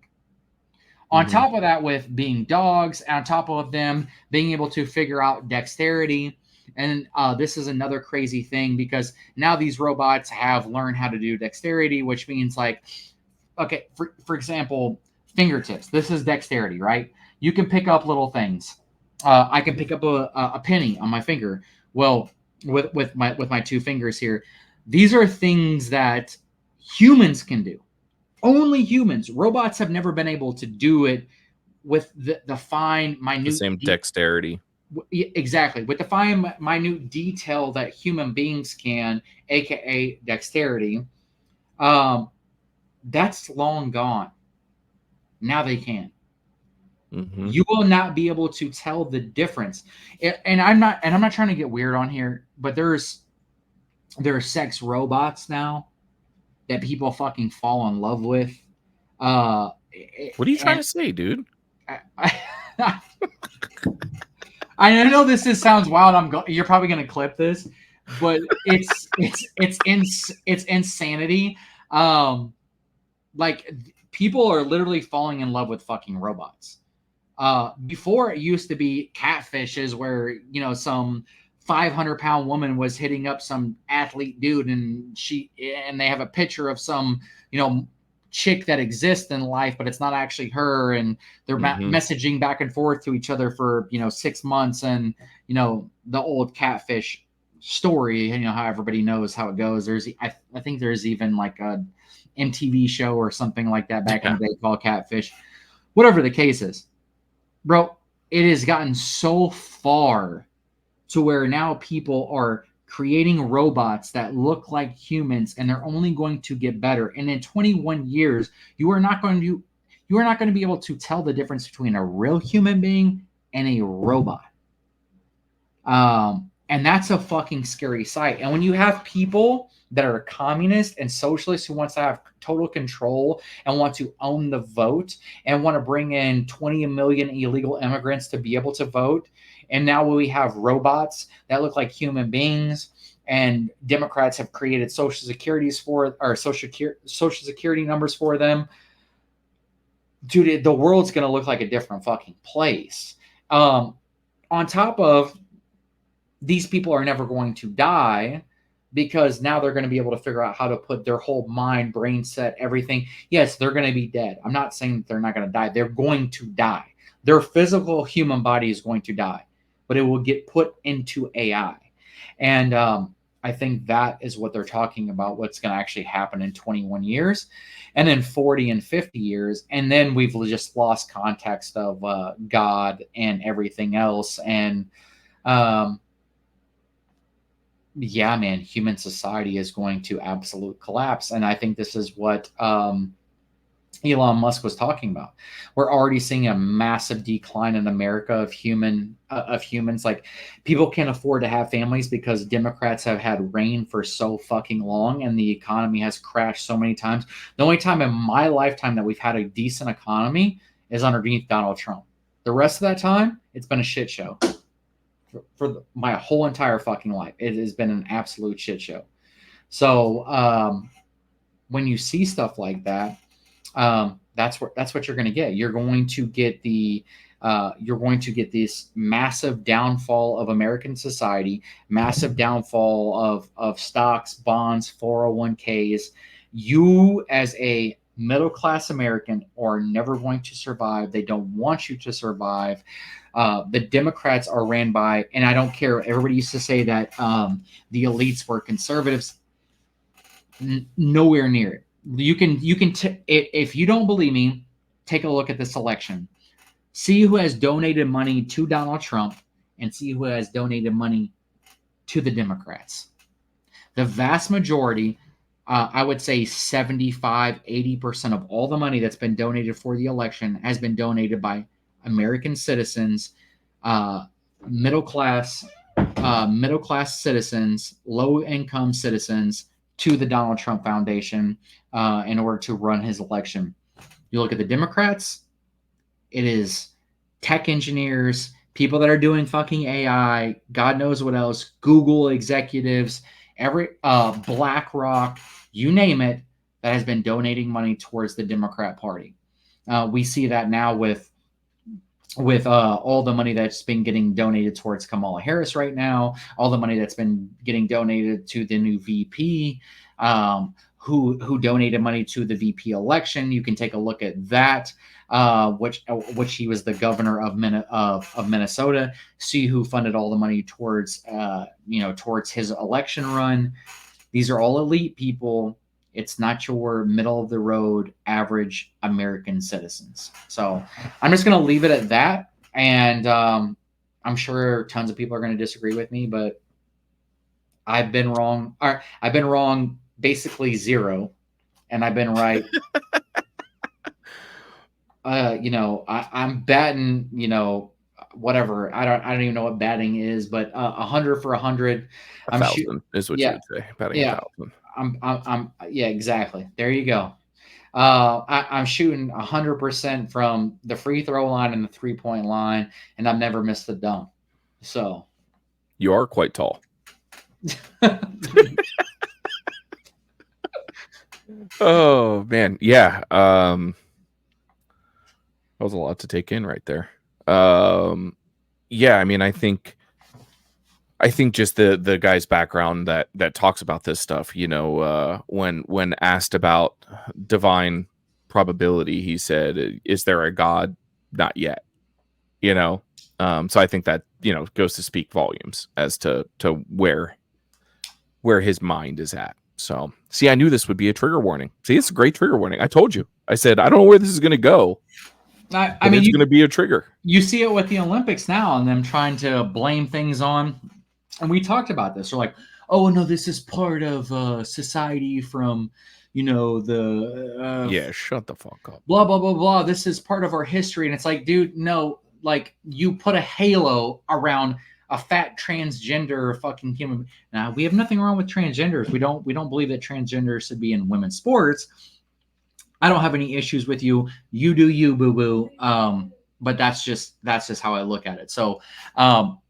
On top of that, with being dogs, on top of them being able to figure out dexterity. And this is another crazy thing because now these robots have learned how to do dexterity, which means like, okay, for example, fingertips. This is dexterity, right? You can pick up little things. I can pick up a penny on my finger. Well, with my two fingers here, these are things that humans can do. Only humans. Robots have never been able to do it with the fine, minute. The same dexterity. Exactly. With the fine, minute detail that human beings can, aka dexterity. That's long gone. Now they can. You will not be able to tell the difference. And I'm not trying to get weird on here, but there are sex robots now that people fucking fall in love with. What are you trying to say, dude? I know this sounds wild. You're probably gonna clip this, but it's insanity. Like people are literally falling in love with fucking robots. Before it used to be catfishes where, some 500-pound woman was hitting up some athlete dude and they have a picture of some, chick that exists in life, but it's not actually her. And they're messaging back and forth to each other for, 6 months. And, the old catfish story, how everybody knows how it goes. I think there's even like a MTV show or something like that back in the day called Catfish. Whatever the case is. Bro, it has gotten so far to where now people are creating robots that look like humans, and they're only going to get better. And in 21 years, you are not going to be able to tell the difference between a real human being and a robot. And that's a fucking scary sight. And when you have people that are communist and socialist who wants to have total control and want to own the vote and want to bring in 20 million illegal immigrants to be able to vote. And now we have robots that look like human beings, and Democrats have created social security numbers for them. Dude, the world's going to look like a different fucking place. On top of, these people are never going to die because now they're going to be able to figure out how to put their whole mind, brain set, everything. Yes, they're going to be dead. I'm not saying that they're not going to die. They're going to die. Their physical human body is going to die, but it will get put into AI. And I think that is what they're talking about, what's going to actually happen in 21 years and then 40 and 50 years. And then we've just lost context of God and everything else. And yeah, man, human society is going to absolute collapse. And I think this is what Elon Musk was talking about. We're already seeing a massive decline in America of humans. Like, people can't afford to have families because Democrats have had reign for so fucking long, and the economy has crashed so many times. The only time in my lifetime that we've had a decent economy is underneath Donald Trump. The rest of that time, it's been a shit show. For my whole entire fucking life, it has been an absolute shit show. So when you see stuff like that, that's what you're going to get. You're going to get this massive downfall of American society, massive downfall of stocks, bonds, 401ks. You, as a middle class American, are never going to survive. They don't want you to survive. The Democrats are ran by, and I don't care. Everybody used to say that the elites were conservatives. Nowhere near it. If you don't believe me, take a look at this election. See who has donated money to Donald Trump and see who has donated money to the Democrats. The vast majority, I would say 75, 80% of all the money that's been donated for the election has been donated by American citizens, middle class citizens, low income citizens, to the Donald Trump Foundation in order to run his election. You look at the Democrats, it is tech engineers, people that are doing fucking AI, God knows what else, Google executives, every BlackRock, you name it, that has been donating money towards the Democrat Party. We see that now with all the money that's been getting donated towards Kamala Harris right now, all the money that's been getting donated to the new VP, who donated money to the VP election. You can take a look at that, which he was the governor of Minnesota. See who funded all the money towards his election run. These are all elite people. It's not your middle of the road average American citizens. So I'm just going to leave it at that. And I'm sure tons of people are going to disagree with me, but I've been wrong. I've been wrong basically zero, and I've been right. I'm batting, whatever. I don't even know what batting is, but 100 for 100. 1,000 is what you would say. Batting 1,000. Yeah, exactly. There you go. I'm shooting 100% from the free throw line and the 3-point line, and I've never missed a dunk. So you are quite tall. Oh man, yeah. That was a lot to take in right there. Yeah, I mean, I think just the guy's background that talks about this stuff, when asked about divine probability, he said, "Is there a God? Not yet." So I think that goes to speak volumes as to where his mind is at. So, see, I knew this would be a trigger warning. See, it's a great trigger warning. I told you. I said, I don't know where this is going to go. I mean, it's going to be a trigger. You see it with the Olympics now and them trying to blame things on. And we talked about this. They're like, oh, no, this is part of society from, the... yeah, shut the fuck up. Blah, blah, blah, blah. This is part of our history. And it's like, dude, no, like, you put a halo around a fat transgender fucking human. Now, we have nothing wrong with transgenders. We don't believe that transgenders should be in women's sports. I don't have any issues with you. You do you, boo-boo. But that's just how I look at it. So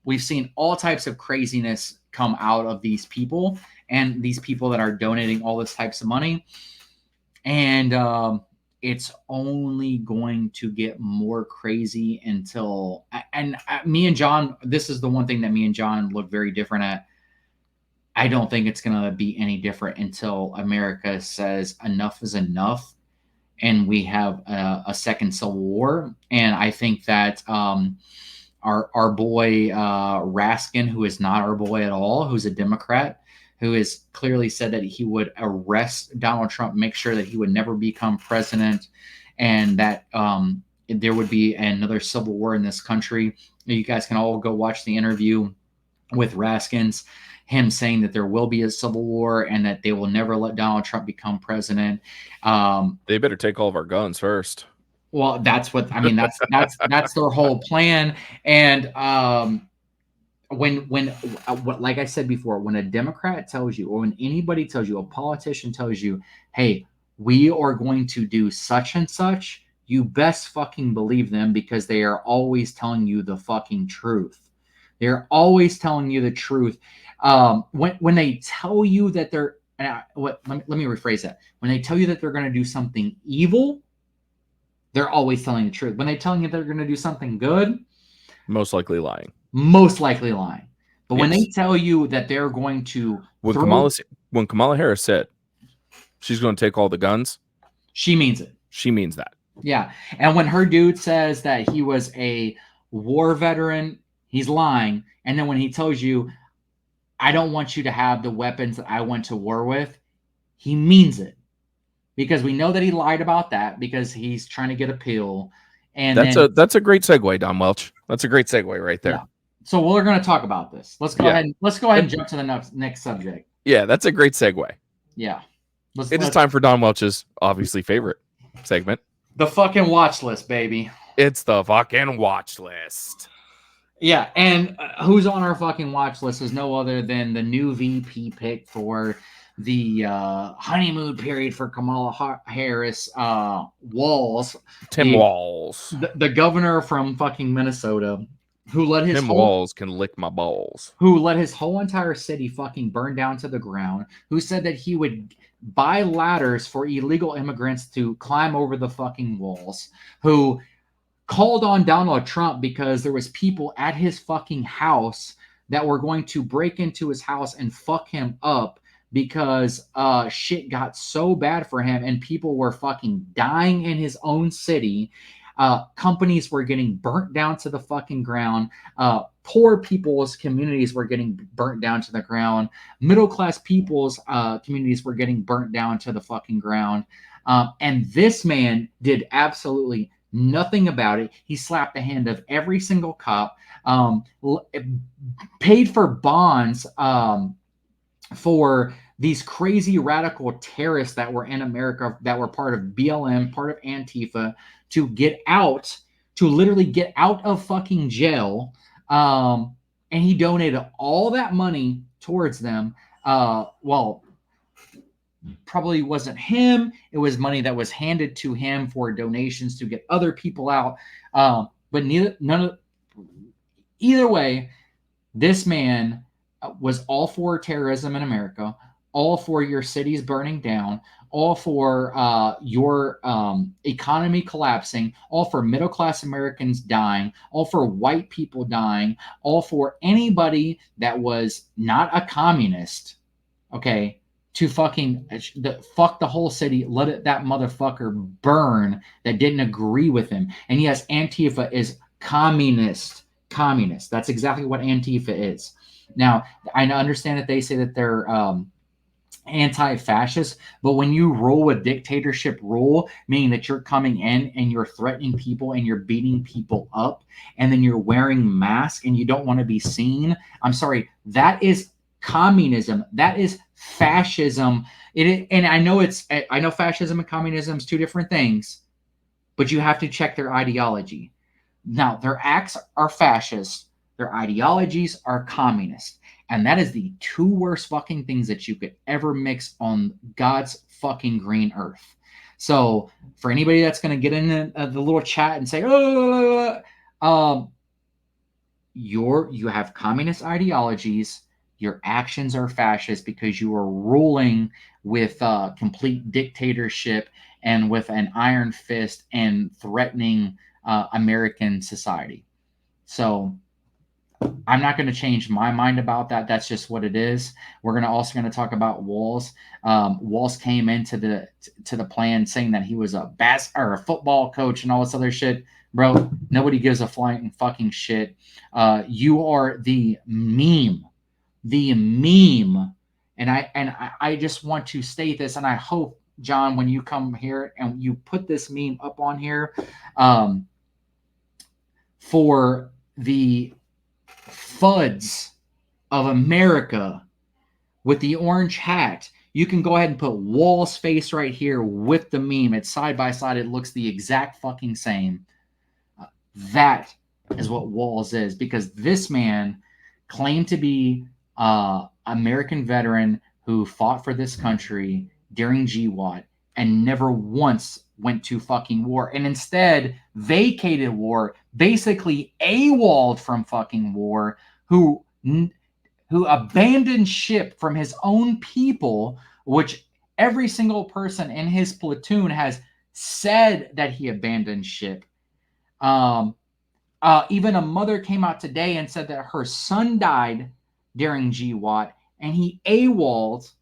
we've seen all types of craziness come out of these people and these people that are donating all this types of money. And it's only going to get more crazy until me and John, this is the one thing that me and John look very different at. I don't think it's going to be any different until America says enough is enough and we have a second civil war. And I think that our boy Raskin, who is not our boy at all, who's a Democrat, who has clearly said that he would arrest Donald Trump, make sure that he would never become president, and that there would be another civil war in this country. You guys can all go watch the interview with Raskins, him saying that there will be a civil war and that they will never let Donald Trump become president. They better take all of our guns first. Well, that's what I mean. That's their whole plan. And when like I said before, when a Democrat tells you, or when anybody tells you, a politician tells you, hey, we are going to do such and such, you best fucking believe them, because they are always telling you the fucking truth. They're always telling you the truth. When they tell you that they're let me rephrase that. When they tell you that they're going to do something evil, they're always telling the truth. When they're telling you they're going to do something good, most likely lying. Most likely lying. But Yes. when they tell you that they're going to when Kamala Harris said she's going to take all the guns, she means it. She means that. Yeah. And when her dude says that he was a war veteran, he's lying. And then when he tells you, I don't want you to have the weapons that I went to war with, he means it. Because we know that he lied about that because he's trying to get a pill. And that's a great segue, Don Welch. That's a great segue right there. Yeah. So we're going to talk about this. Let's go ahead and jump to the next subject. Yeah, that's a great segue. Yeah. It is time for Don Welch's obviously favorite segment. The fucking watch list, baby. It's the fucking watch list. Yeah, and who's on our fucking watch list is no other than the new VP pick for the honeymoon period for Kamala Harris, Walz. Tim Walz. The governor from fucking Minnesota, who let his Walz can lick my balls. Who let his whole entire city fucking burn down to the ground, who said that he would buy ladders for illegal immigrants to climb over the fucking walls, who called on Donald Trump because there was people at his fucking house that were going to break into his house and fuck him up because shit got so bad for him and people were fucking dying in his own city. Companies were getting burnt down to the fucking ground. Poor people's communities were getting burnt down to the ground. Middle-class people's communities were getting burnt down to the fucking ground. And this man did absolutely nothing about it. He slapped the hand of every single cop, paid for bonds for these crazy radical terrorists that were in America, that were part of BLM, part of Antifa, to literally get out of fucking jail. And he donated all that money towards them. Well, probably wasn't him. It was money that was handed to him for donations to get other people out. But either way, this man was all for terrorism in America, all for your cities burning down, all for your economy collapsing, all for middle-class Americans dying, all for white people dying, all for anybody that was not a communist, okay, to fucking fuck the whole city, let that motherfucker burn that didn't agree with him. And yes, Antifa is communist. That's exactly what Antifa is. Now, I understand that they say that they're anti-fascist, but when you roll with dictatorship rule, meaning that you're coming in and you're threatening people and you're beating people up, and then you're wearing masks and you don't want to be seen, I'm sorry, that is communism. That is fascism. And I know fascism and communism is two different things, but you have to check their ideology. Now, their acts are fascist, their ideologies are communist. And that is the two worst fucking things that you could ever mix on God's fucking green earth. So for anybody that's going to get in the little chat and say, you have communist ideologies, your actions are fascist because you are ruling with complete dictatorship and with an iron fist and threatening American society. So I'm not going to change my mind about that. That's just what it is. We're also going to talk about Walz. Walz came into the plan saying that he was a football coach and all this other shit. Bro, nobody gives a flying fucking shit. You are the meme. And I just want to state this, and I hope, John, when you come here and you put this meme up on here, for the FUDs of America with the orange hat. You can go ahead and put Walz's face right here with the meme. It's side by side. It looks the exact fucking same. That is what Walz is, because this man claimed to be American veteran who fought for this country during GWAT and never once went to fucking war, and instead vacated war, basically AWOL'd from fucking war, who abandoned ship from his own people, which every single person in his platoon has said that he abandoned ship. Even a mother came out today and said that her son died during GWAT and he AWOL'd.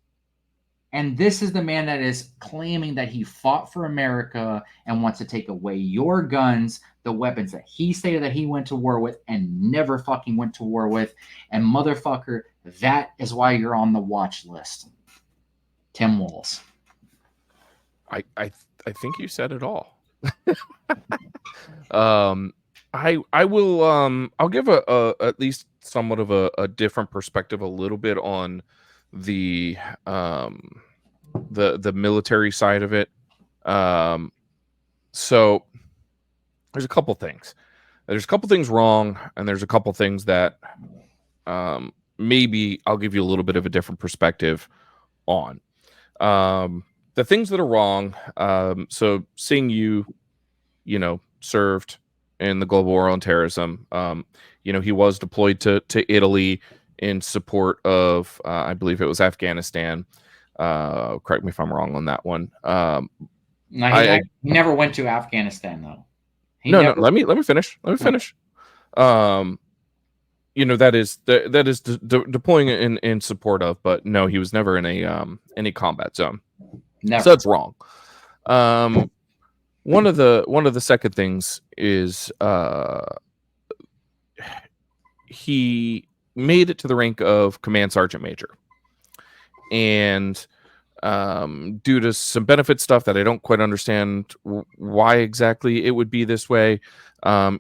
And this is the man that is claiming that he fought for America and wants to take away your guns, the weapons that he stated that he went to war with and never fucking went to war with. And motherfucker, that is why you're on the watch list. Tim Walz. I think you said it all. I will I'll give a at least somewhat of a different perspective a little bit on the military side of it. So there's a couple things. There's a couple things wrong, and there's a couple things that maybe I'll give you a little bit of a different perspective on. The things that are wrong, so seeing you served in the global war on terrorism, he was deployed to Italy in support of, I believe it was Afghanistan. Correct me if I'm wrong on that one. No, he never went to Afghanistan though. No, let me finish. That is deploying in support of, but no, he was never in any combat zone. Never. So that's wrong. One of the second things is he made it to the rank of command sergeant major, and due to some benefit stuff that I don't quite understand why exactly it would be this way,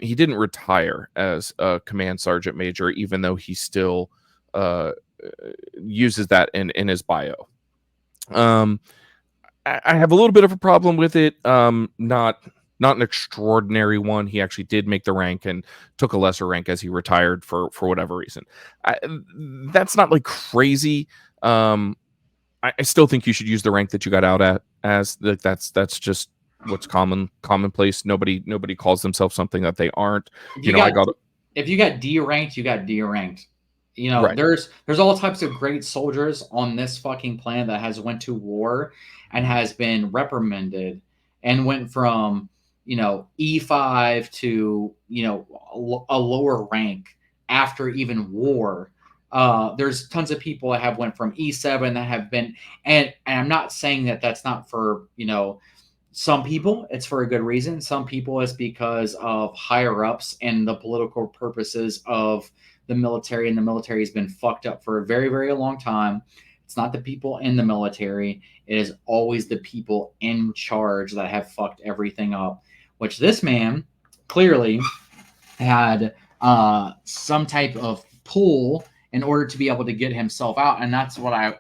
he didn't retire as a command sergeant major, even though he still uses that in his bio. I have a little bit of a problem with it. Not an extraordinary one. He actually did make the rank and took a lesser rank as he retired for whatever reason. That's not like crazy. I still think you should use the rank that you got out at, as that's just what's commonplace. Nobody calls themselves something that they aren't. If you got D ranked, you got D ranked. Right. There's all types of great soldiers on this fucking planet that has went to war and has been reprimanded and went from E5 to a lower rank after even war. There's tons of people that have went from E7 that have been, and I'm not saying that that's not for some people. It's for a good reason. Some people it's because of higher ups and the political purposes of the military, and the military has been fucked up for a very, very long time. It's not the people in the military. It is always the people in charge that have fucked everything up, which this man clearly had some type of pull in order to be able to get himself out. And that's what I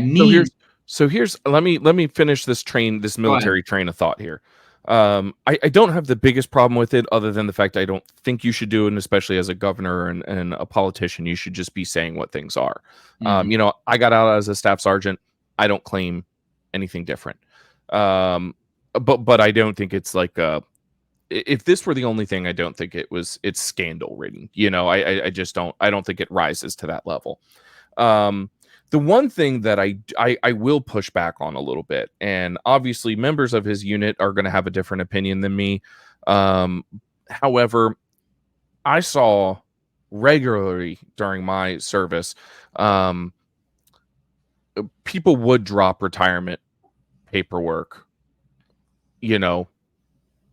mean. So here's let me finish this military train of thought here. I don't have the biggest problem with it, other than the fact I don't think you should do it, and especially as a governor and a politician, you should just be saying what things are. Mm-hmm. I got out as a staff sergeant. I don't claim anything different. But I don't think it's like if this were the only thing, I don't think it's scandal ridden. I just don't think it rises to that level. The one thing that I will push back on a little bit, and obviously members of his unit are going to have a different opinion than me. However, I saw regularly during my service, people would drop retirement paperwork,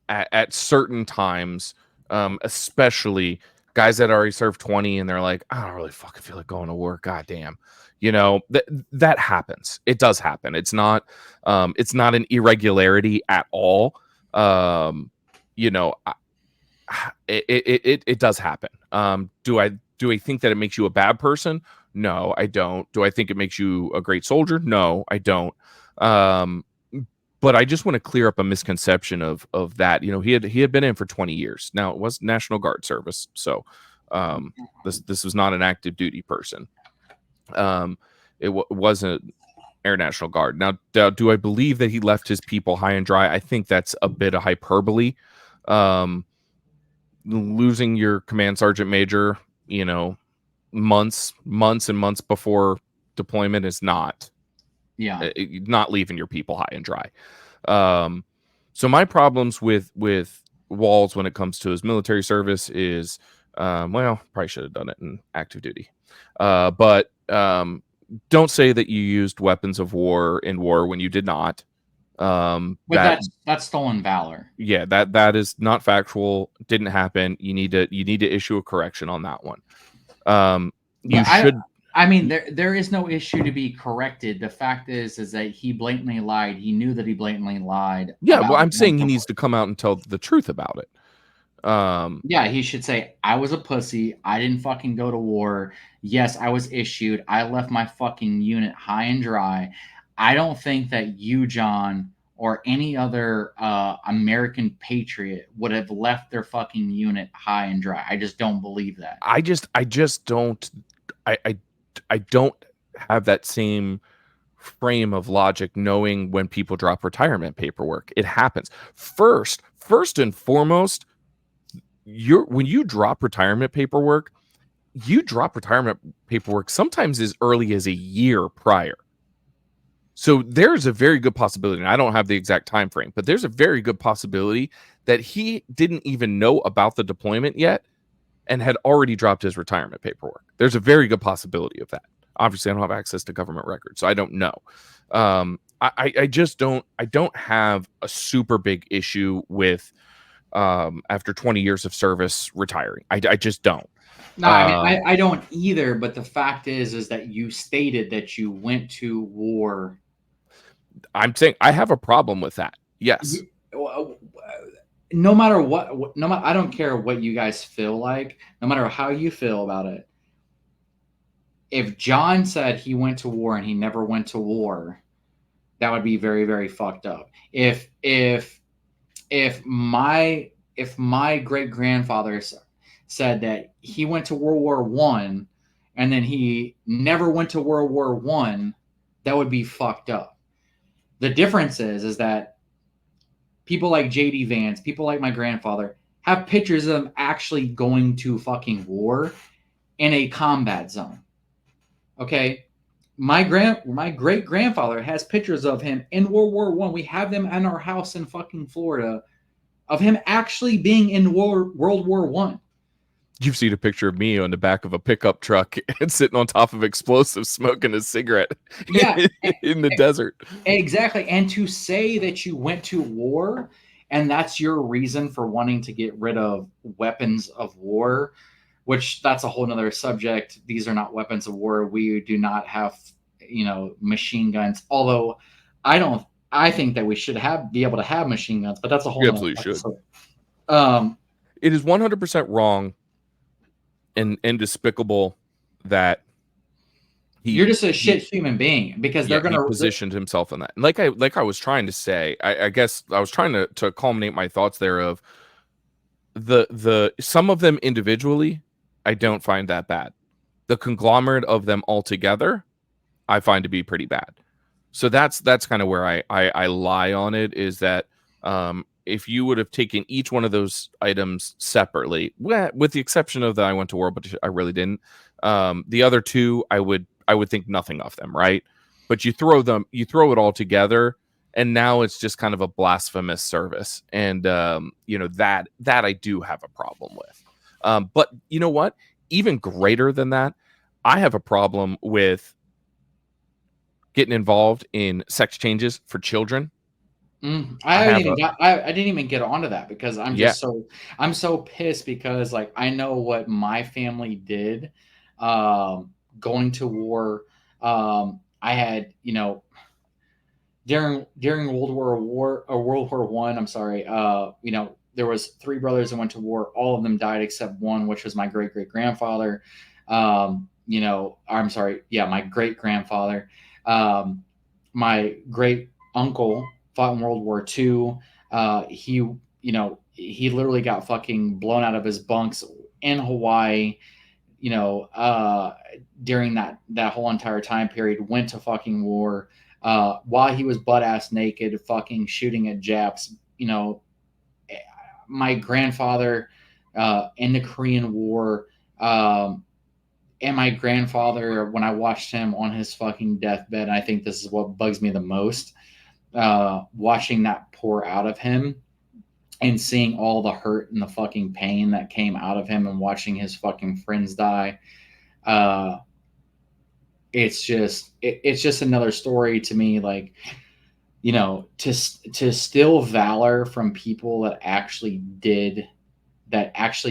at certain times, especially guys that already served 20 and they're like, I don't really fucking feel like going to work. God damn. That happens. It does happen. It's not an irregularity at all. It does happen. Do I think that it makes you a bad person? No, I don't. Do I think it makes you a great soldier? No, I don't. Um, but I just want to clear up a misconception of that. You know, he had been in for 20 years. Now it was National Guard service, so this was not an active duty person. It wasn't Air National Guard. Now, do I believe that he left his people high and dry? I think that's a bit of hyperbole. Losing your command sergeant major, you know, months and months before deployment is not not leaving your people high and dry. So my problems with Walz when it comes to his military service is, well, probably should have done it in active duty. But don't say that you used weapons of war in war when you did not. But that's stolen valor. Yeah, that is not factual. Didn't happen. You need to issue a correction on that one. I mean, there is no issue to be corrected. The fact is that he blatantly lied. He knew that he blatantly lied. Yeah, well, I'm saying he needs to come out and tell the truth about it. Yeah, he should say, I was a pussy. I didn't fucking go to war. Yes, I was issued. I left my fucking unit high and dry. I don't think that you, John, or any other American patriot would have left their fucking unit high and dry. I just don't believe that. I just don't. I don't have that same frame of logic knowing when people drop retirement paperwork. It happens. First and foremost, when you drop retirement paperwork, sometimes as early as a year prior. So there's a very good possibility, and I don't have the exact time frame, but there's a very good possibility that he didn't even know about the deployment yet and had already dropped his retirement paperwork. There's a very good possibility of that. Obviously, I don't have access to government records, so I don't know. I just don't. I don't have a super big issue with after 20 years of service retiring. I just don't. No, I mean, I don't either. But the fact is that you stated that you went to war. I'm saying I have a problem with that. Yes. No matter what, I don't care what you guys feel like. No matter how you feel about it. If John said he went to war and he never went to war, that would be very, very fucked up. If my great grandfather said that he went to World War I and then he never went to World War I, that would be fucked up. The difference is that people like JD Vance, people like my grandfather, have pictures of them actually going to fucking war in a combat zone. Okay, my great grandfather has pictures of him in World War I. We have them in our house in fucking Florida, of him actually being in World War I. You've seen a picture of me on the back of a pickup truck and sitting on top of explosives, smoking a cigarette in the desert. Exactly. And to say that you went to war and that's your reason for wanting to get rid of weapons of war, which that's a whole nother subject. These are not weapons of war. We do not have, machine guns. Although I think that we should be able to have machine guns, but that's a whole absolutely should. It is 100% wrong and despicable that you're just a shit human being because they're going to positioned himself in that. Like I was trying to say, I guess I was trying to culminate my thoughts there of the some of them individually, I don't find that bad. The conglomerate of them all together, I find to be pretty bad. So that's kind of where I lie on it, is that if you would have taken each one of those items separately, with the exception of that I went to war, but I really didn't. The other two, I would think nothing of them, right? But you throw it all together, and now it's just kind of a blasphemous service, and that I do have a problem with. But you know what? Even greater than that, I have a problem with getting involved in sex changes for children. I didn't even get onto that because I'm so pissed because like I know what my family did going to war. I had during World War One. I'm sorry. There was 3 brothers that went to war. All of them died except one, which was my great grandfather. I'm sorry, yeah, my great grandfather, my great uncle fought in World War II. He literally got fucking blown out of his bunks in Hawaii, during that whole entire time period, went to fucking war, while he was butt ass naked, fucking shooting at Japs. My grandfather, in the Korean War, and my grandfather, when I watched him on his fucking deathbed, I think this is what bugs me the most, watching that pour out of him and seeing all the hurt and the fucking pain that came out of him and watching his fucking friends die. It's just another story to me, like, to steal valor from people that actually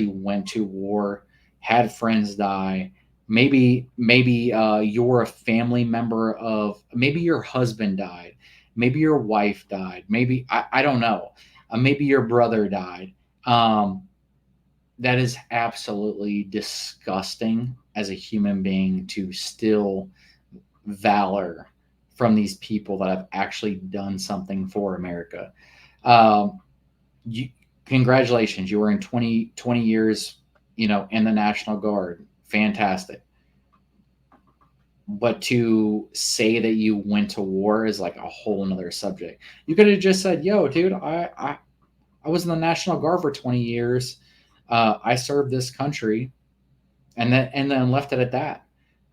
went to war, had friends die. Maybe you're a family member of, maybe your husband died, maybe your wife died, maybe I don't know, maybe your brother died. That is absolutely disgusting as a human being, to steal valor from these people that have actually done something for America. Congratulations, you were in 20 years, in the National Guard. Fantastic. But to say that you went to war is like a whole nother subject. You could have just said, yo, dude, I was in the National Guard for 20 years. I served this country, and then left it at that.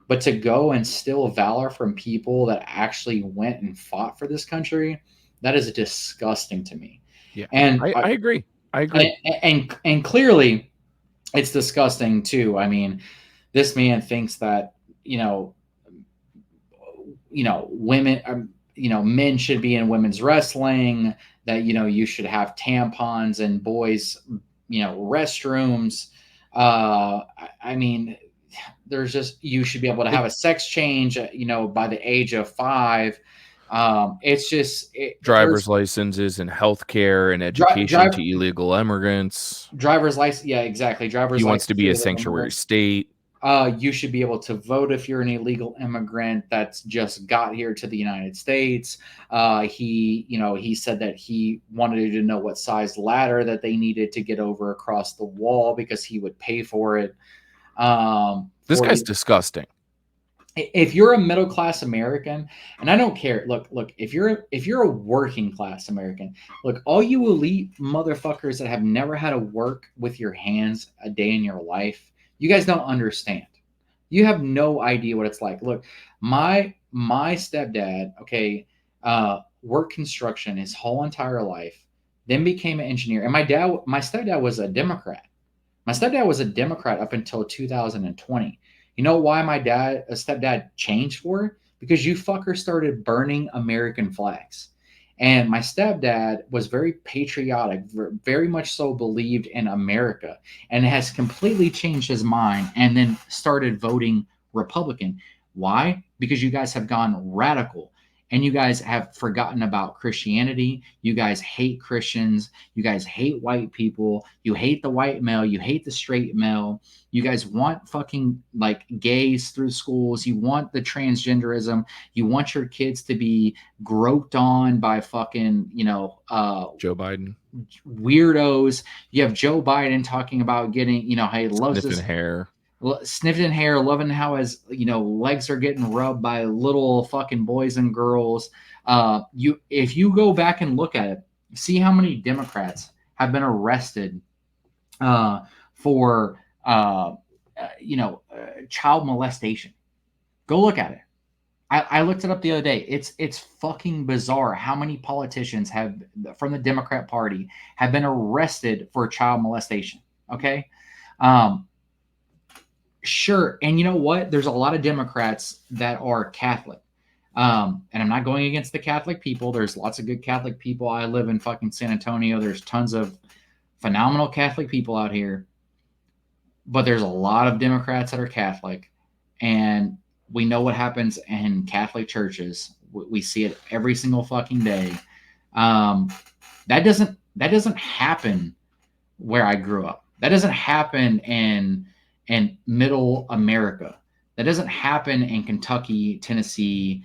But to go and steal valor from people that actually went and fought for this country, that is disgusting to me. Yeah, And I agree. I agree. And clearly, it's disgusting too. I mean, this man thinks that women, men should be in women's wrestling. That you should have tampons in boys, restrooms. I mean, there's just, you should be able to have a sex change, by the age of 5. It's just driver's licenses and healthcare and education to illegal immigrants. Driver's license, yeah, exactly. Driver's he license wants to be a sanctuary state. You should be able to vote if you're an illegal immigrant that's just got here to the United States. He said that he wanted to know what size ladder that they needed to get over across the wall because he would pay for it. This guy's disgusting. If you're a middle class American, and I don't care, look, if you're a working class American, look, all you elite motherfuckers that have never had to work with your hands a day in your life, you guys don't understand. You have no idea what it's like. Look, my stepdad, okay, worked construction his whole entire life, then became an engineer. And my stepdad was a Democrat. My stepdad was a Democrat up until 2020. You know why my stepdad changed for it? Because you fuckers started burning American flags. And my stepdad was very patriotic, very much so believed in America, and has completely changed his mind and then started voting Republican. Why? Because you guys have gone radical. And you guys have forgotten about Christianity. You guys hate Christians. You guys hate white people. You hate the white male. You hate the straight male. You guys want fucking like gays through schools. You want the transgenderism. You want your kids to be groped on by fucking, Joe Biden. Weirdos. You have Joe Biden talking about getting, hey, loves sniffing hair. Sniffing hair, loving how his legs are getting rubbed by little fucking boys and girls. If you go back and look at it, see how many Democrats have been arrested for child molestation. Go look at it. I looked it up the other day. It's fucking bizarre how many politicians from the Democrat Party have been arrested for child molestation. Okay. Sure. And you know what? There's a lot of Democrats that are Catholic. And I'm not going against the Catholic people. There's lots of good Catholic people. I live in fucking San Antonio. There's tons of phenomenal Catholic people out here. But there's a lot of Democrats that are Catholic. And we know what happens in Catholic churches. We see it every single fucking day. That doesn't happen where I grew up. That doesn't happen in middle America. That doesn't happen in Kentucky, Tennessee,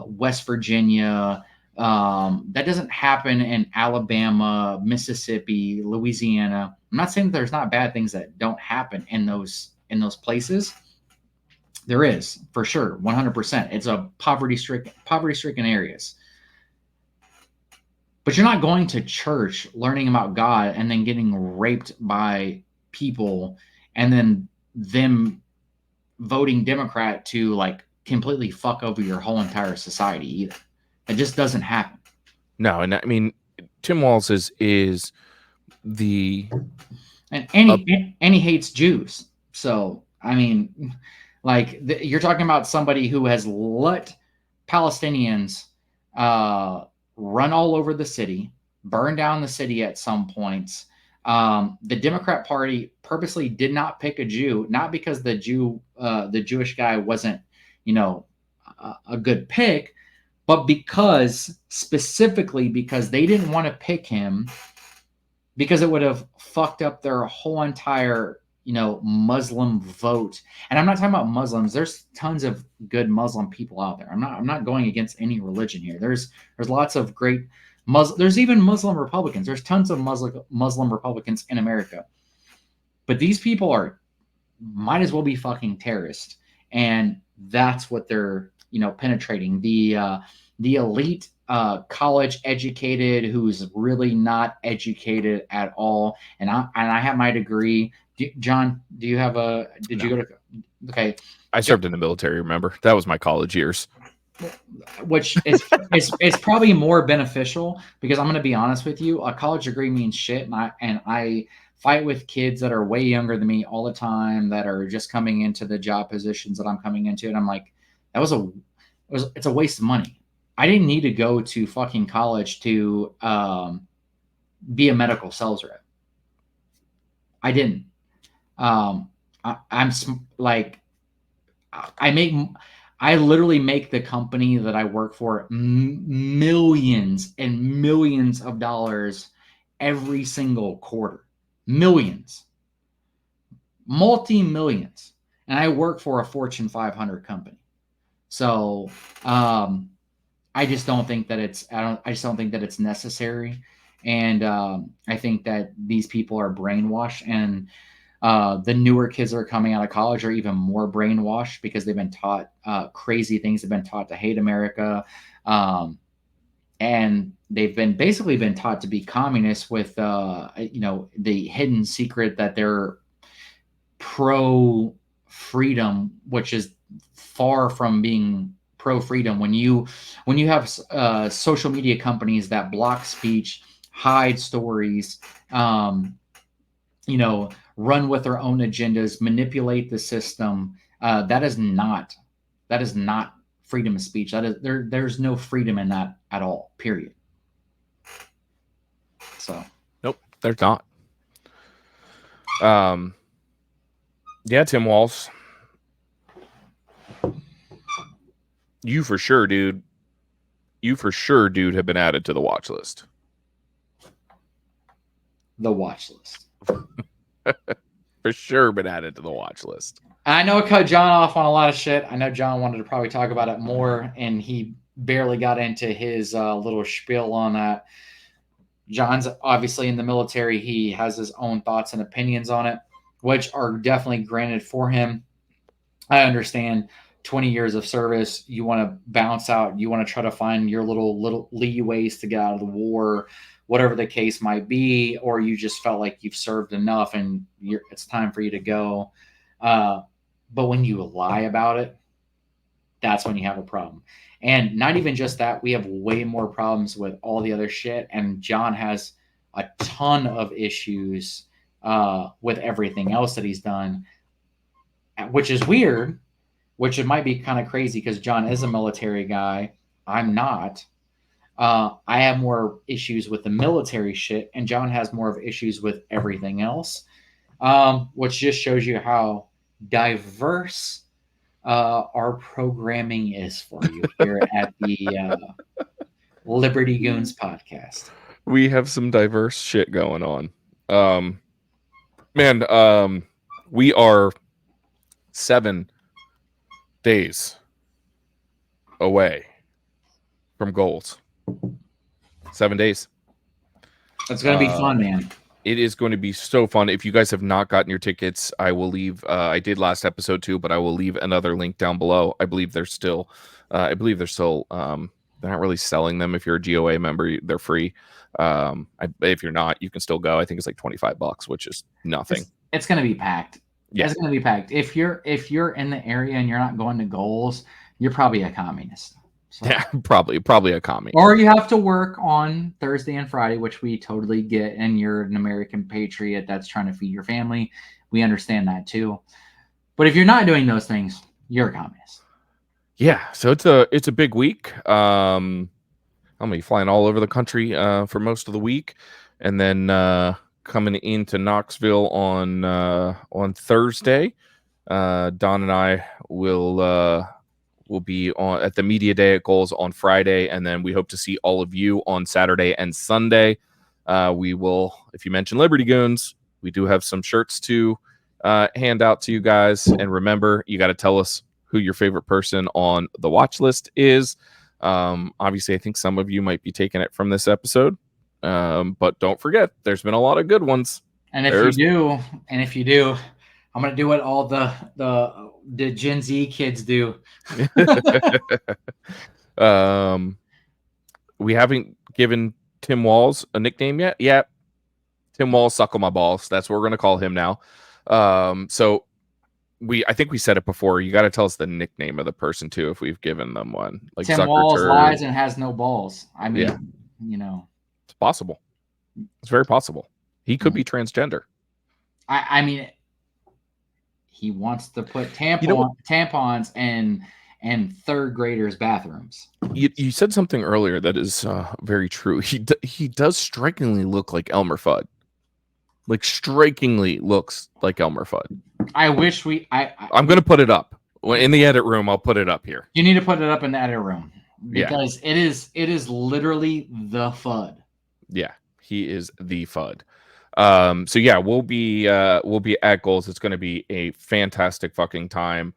West Virginia. That doesn't happen in Alabama, Mississippi, Louisiana. I'm not saying that there's not bad things that don't happen in those places. There is, for sure, 100%. It's a poverty-stricken areas. But you're not going to church learning about God and then getting raped by people and then them voting Democrat to like completely fuck over your whole entire society either. It just doesn't happen. No, and I mean, Tim Walz is the and he hates Jews. So I mean, like you're talking about somebody who has let Palestinians run all over the city, burn down the city at some points. The Democrat Party purposely did not pick a Jew, not because the Jewish guy wasn't, a good pick, but specifically because they didn't want to pick him because it would have fucked up their whole entire, Muslim vote. And I'm not talking about Muslims. There's tons of good Muslim people out there. I'm not going against any religion here. There's lots of great there's even Muslim Republicans. There's tons of Muslim Republicans in America. But these people might as well be fucking terrorists. And that's what they're, penetrating. The elite college educated who's really not educated at all. And I have my degree. John, do you have did you go to, okay. I served in the military, remember? That was my college years. Which is probably more beneficial because I'm going to be honest with you, a college degree means shit. And I fight with kids that are way younger than me all the time that are just coming into the job positions that I'm coming into. And I'm like, it's a waste of money. I didn't need to go to fucking college to be a medical sales rep. I didn't. I literally make the company that I work for millions and millions of dollars every single quarter. Millions. Multi-millions. And I work for a Fortune 500 company. So I just don't think that it's necessary. And I think that these people are brainwashed, and the newer kids that are coming out of college are even more brainwashed because they've been taught crazy things. They've been taught to hate America. And they've basically been taught to be communists with, the hidden secret that they're pro-freedom, which is far from being pro-freedom. When you have social media companies that block speech, hide stories, run with their own agendas, manipulate the system, that is not freedom of speech. There's no freedom in that at all, period. So nope, there's not. Yeah, Tim Walz, you for sure, dude, have been added to the watch list. The watch list. For sure been added to the watch list. I know it cut John off on a lot of shit. I know John wanted to probably talk about it more, and he barely got into his little spiel on that. John's obviously in the military. He has his own thoughts and opinions on it, which are definitely granted for him. I understand 20 years of service. You want to bounce out. You want to try to find your little leeways to get out of the war, whatever the case might be, or you just felt like you've served enough and it's time for you to go. But when you lie about it, that's when you have a problem. And not even just that, we have way more problems with all the other shit. And John has a ton of issues with everything else that he's done, which is weird, which it might be kind of crazy because John is a military guy. I'm not. I have more issues with the military shit, and John has more of issues with everything else, which just shows you how diverse our programming is for you here at the Liberty Goons podcast. We have some diverse shit going on. We are 7 days away from goals. 7 days. It's going to be fun, man. It is going to be so fun. If you guys have not gotten your tickets, I will leave. I did last episode too, but I will leave another link down below. I believe they're still. They're not really selling them. If you're a GOA member, they're free. If you're not, you can still go. I think it's like $25, which is nothing. It's going to be packed. Yeah. It's going to be packed. If you're in the area and you're not going to goals, you're probably a communist. So. Yeah, probably a commie. Or you have to work on Thursday and Friday, which we totally get, and you're an American patriot that's trying to feed your family. We understand that too. But if you're not doing those things, you're a communist. Yeah, so it's a big week. I'm gonna be flying all over the country for most of the week, and then coming into Knoxville on Thursday. Don and I will be on at the media day at Goals on Friday, and then we hope to see all of you on Saturday and Sunday. We will, if you mention Liberty Goons, we do have some shirts to hand out to you guys. And remember, you got to tell us who your favorite person on the watch list is. Obviously, I think some of you might be taking it from this episode, but don't forget, there's been a lot of good ones. And if you do, I'm gonna do what all the Gen Z kids do. We haven't given Tim Walz a nickname yet. Yeah, Tim Walz, suckle my balls. That's what we're gonna call him now. So I think we said it before. You got to tell us the nickname of the person too if we've given them one. Like Tim Walz lies and has no balls. I mean, yeah. You know, it's possible. It's very possible. He could be transgender. I mean, he wants to put tampons in third graders' bathrooms. You said something earlier that is very true. He does strikingly look like Elmer Fudd. Like strikingly looks like Elmer Fudd. I wish I'm gonna put it up in the edit room. I'll put it up here. You need to put it up in the edit room because it is literally the Fudd. Yeah, he is the Fudd. So yeah, we'll be at Goals. It's gonna be a fantastic fucking time.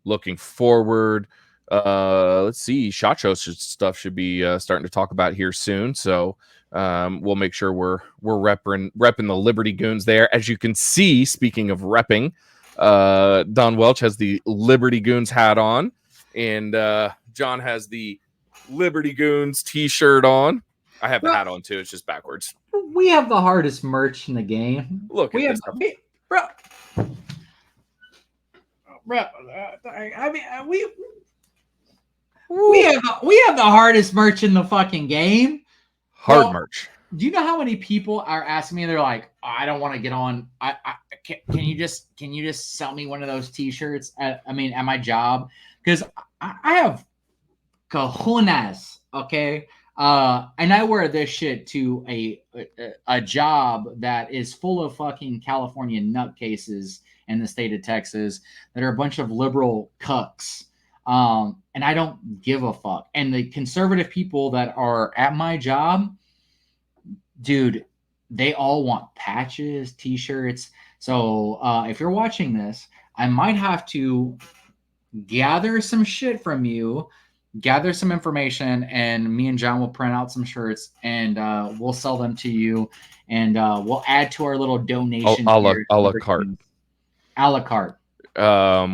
Looking forward. Let's see, SHOT Show stuff should be starting to talk about here soon. So we'll make sure we're repping the Liberty Goons there. As you can see, speaking of repping, Don Welch has the Liberty Goons hat on, and John has the Liberty Goons t-shirt on. I have the hat on too. It's just backwards. We have the hardest merch in the game. Look, we at have this bro. I mean, we have the hardest merch in the fucking game. Hard merch. Do you know how many people are asking me? They're like, oh, I don't want to get on. Can you just sell me one of those t-shirts? At my job, because I have kahunas, okay. And I wear this shit to a job that is full of fucking California nutcases in the state of Texas that are a bunch of liberal cucks. And I don't give a fuck. And the conservative people that are at my job, dude, they all want patches, t-shirts. So if you're watching this, I might have to gather some shit from you, gather some information, and me and John will print out some shirts and we'll sell them to you, and we'll add to our little donation. A la carte. A la carte.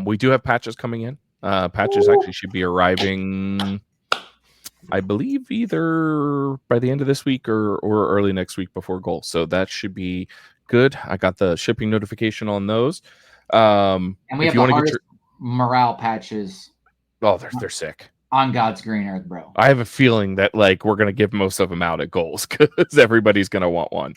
We do have patches coming in. Patches actually should be arriving, I believe, either by the end of this week or early next week before goal. So that should be good. I got the shipping notification on those. And we have the hardest morale patches. Oh, they're sick. On God's green earth, bro. I have a feeling that like we're gonna give most of them out at goals because everybody's gonna want one.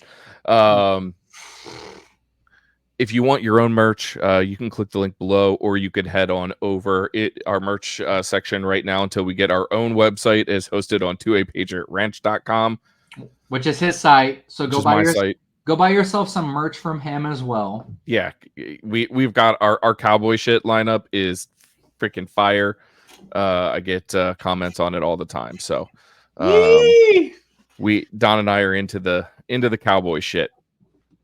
If you want your own merch, you can click the link below, or you could head on over our merch section right now until we get our own website is hosted on 2apatriotranch.com, which is his site. So go buy your site. Go buy yourself some merch from him as well. Yeah, we've got our cowboy shit lineup is freaking fire. I get comments on it all the time. So Don and I are into the cowboy shit.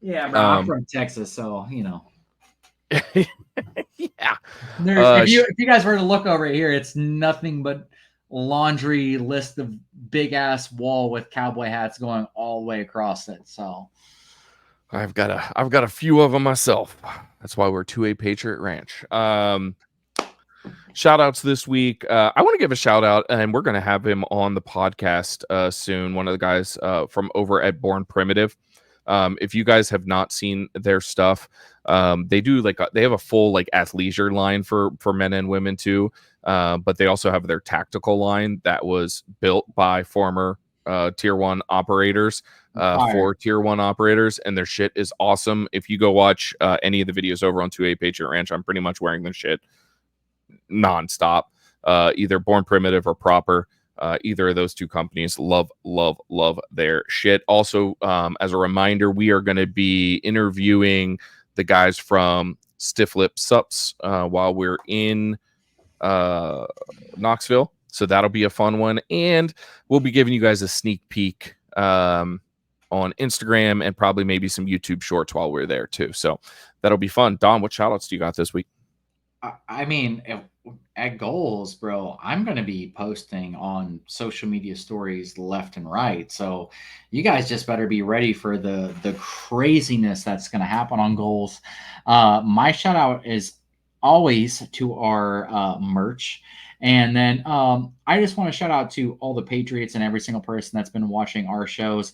Yeah, bro, I'm from Texas, so you know. Yeah. There's if you guys were to look over here, it's nothing but laundry list of big ass wall with cowboy hats going all the way across it. So I've got a few of them myself. That's why we're 2A Patriot Ranch. Shout outs this week. I want to give a shout out, and we're going to have him on the podcast soon. One of the guys from over at Born Primitive. If you guys have not seen their stuff, they do they have a full like athleisure line for men and women too. But they also have their tactical line that was built by former tier 1 operators for tier 1 operators, and their shit is awesome. If you go watch any of the videos over on 2A Patriot Ranch, I'm pretty much wearing their shit nonstop. Either Born Primitive or Proper. Either of those two companies, love their shit. Also, as a reminder, we are going to be interviewing the guys from Stiff Lip Sups while we're in Knoxville. So that'll be a fun one. And we'll be giving you guys a sneak peek on Instagram and probably maybe some YouTube shorts while we're there too. So that'll be fun. Don, what shout outs do you got this week? I mean, at Goals, bro, I'm going to be posting on social media stories left and right. So you guys just better be ready for the craziness that's going to happen on Goals. My shout out is always to our merch. And then I just want to shout out to all the Patriots and every single person that's been watching our shows,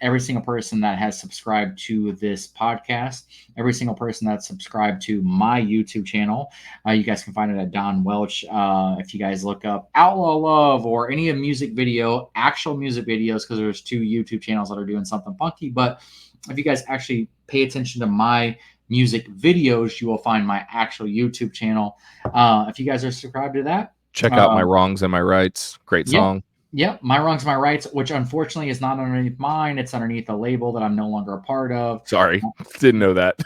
every single person that has subscribed to this podcast, every single person that's subscribed to my YouTube channel. You guys can find it at Don Welch. If you guys look up Outlaw Love or any of music video, actual music videos, because there's 2 YouTube channels that are doing something funky. But if you guys actually pay attention to my music videos, you will find my actual YouTube channel. If you guys are subscribed to that, check out My Wrongs and My Rights. Great song. Yep, My Wrongs, My Rights, which unfortunately is not underneath mine. It's underneath a label that I'm no longer a part of. Sorry, didn't know that.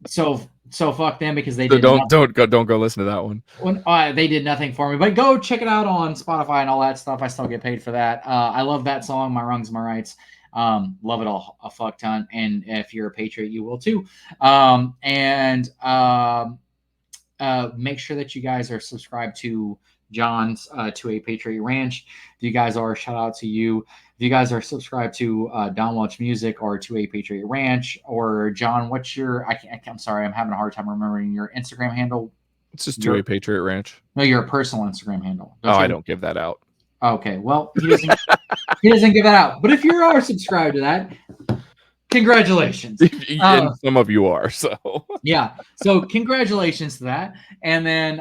So fuck them, because they don't go listen to that one. They did nothing for me. But go check it out on Spotify and all that stuff. I still get paid for that. I love that song, My Wrongs, My Rights. Love it all a fuck ton. And if you're a Patriot, you will too. Make sure that you guys are subscribed to John's 2A Patriot Ranch. If you guys are, shout out to you. If you guys are subscribed to Don Welch Music or 2A Patriot Ranch, or John, what's your? I'm sorry, I'm having a hard time remembering your Instagram handle. It's just 2A Patriot Ranch. No, your personal Instagram handle. I don't give that out. Okay, well, he doesn't give that out. But if you are subscribed to that, congratulations. And some of you are, so yeah. So congratulations to that. And then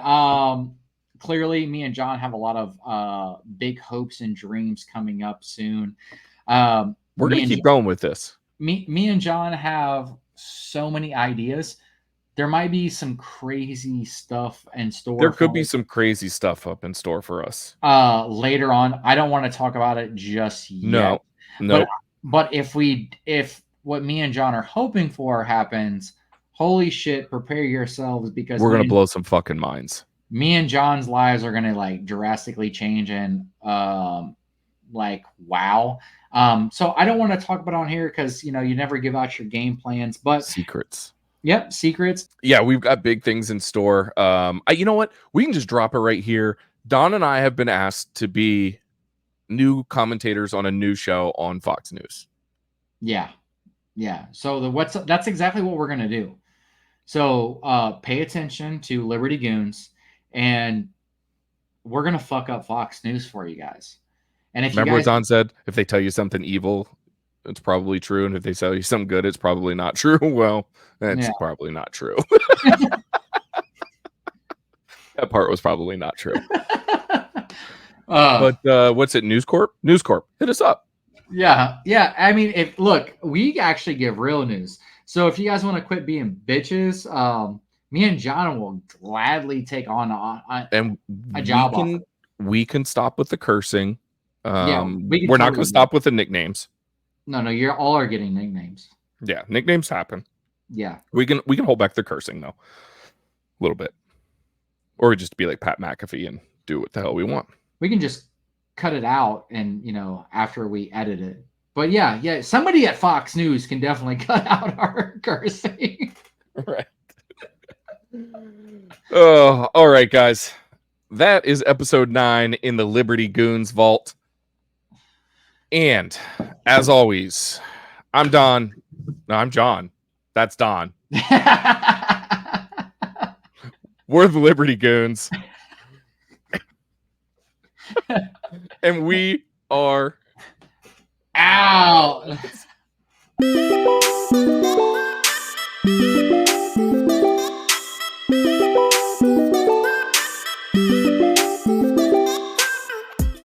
clearly, me and John have a lot of big hopes and dreams coming up soon. We're gonna keep going with this. Me and John have so many ideas. There might be some crazy stuff in store. There could be some crazy stuff up in store for us later on. I don't want to talk about it just yet. No. But if what me and John are hoping for happens, holy shit, prepare yourselves, because we're gonna blow some fucking minds. Me and John's lives are gonna like drastically change, and like wow. So I don't want to talk about it on here because you never give out your game plans, but secrets. Yep, secrets. Yeah, we've got big things in store. You know what? We can just drop it right here. Don and I have been asked to be new commentators on a new show on Fox News. Yeah. So that's exactly what we're gonna do. So pay attention to Liberty Goons, and we're gonna fuck up Fox News for you guys. And if remember you guys, what Don said, if they tell you something evil, it's probably true, and if they tell you something good, it's probably not true. Well, that's probably not true. That part was probably not true. But what's it? News Corp, hit us up. Yeah. I mean, we actually give real news. So if you guys want to quit being bitches, me and John will gladly take on a job offer. We can stop with the cursing. We're not going to stop with the nicknames. No, you're all are getting nicknames. Yeah, nicknames happen. Yeah, we can hold back the cursing though, a little bit, or just be like Pat McAfee and do what the hell we want. We can just cut it out, and after we edit it. But yeah, somebody at Fox News can definitely cut out our cursing. Oh, all right, guys. That is episode 9 in the Liberty Goons vault. And as always, I'm Don. No, I'm John. That's Don. We're the Liberty Goons. And we are out.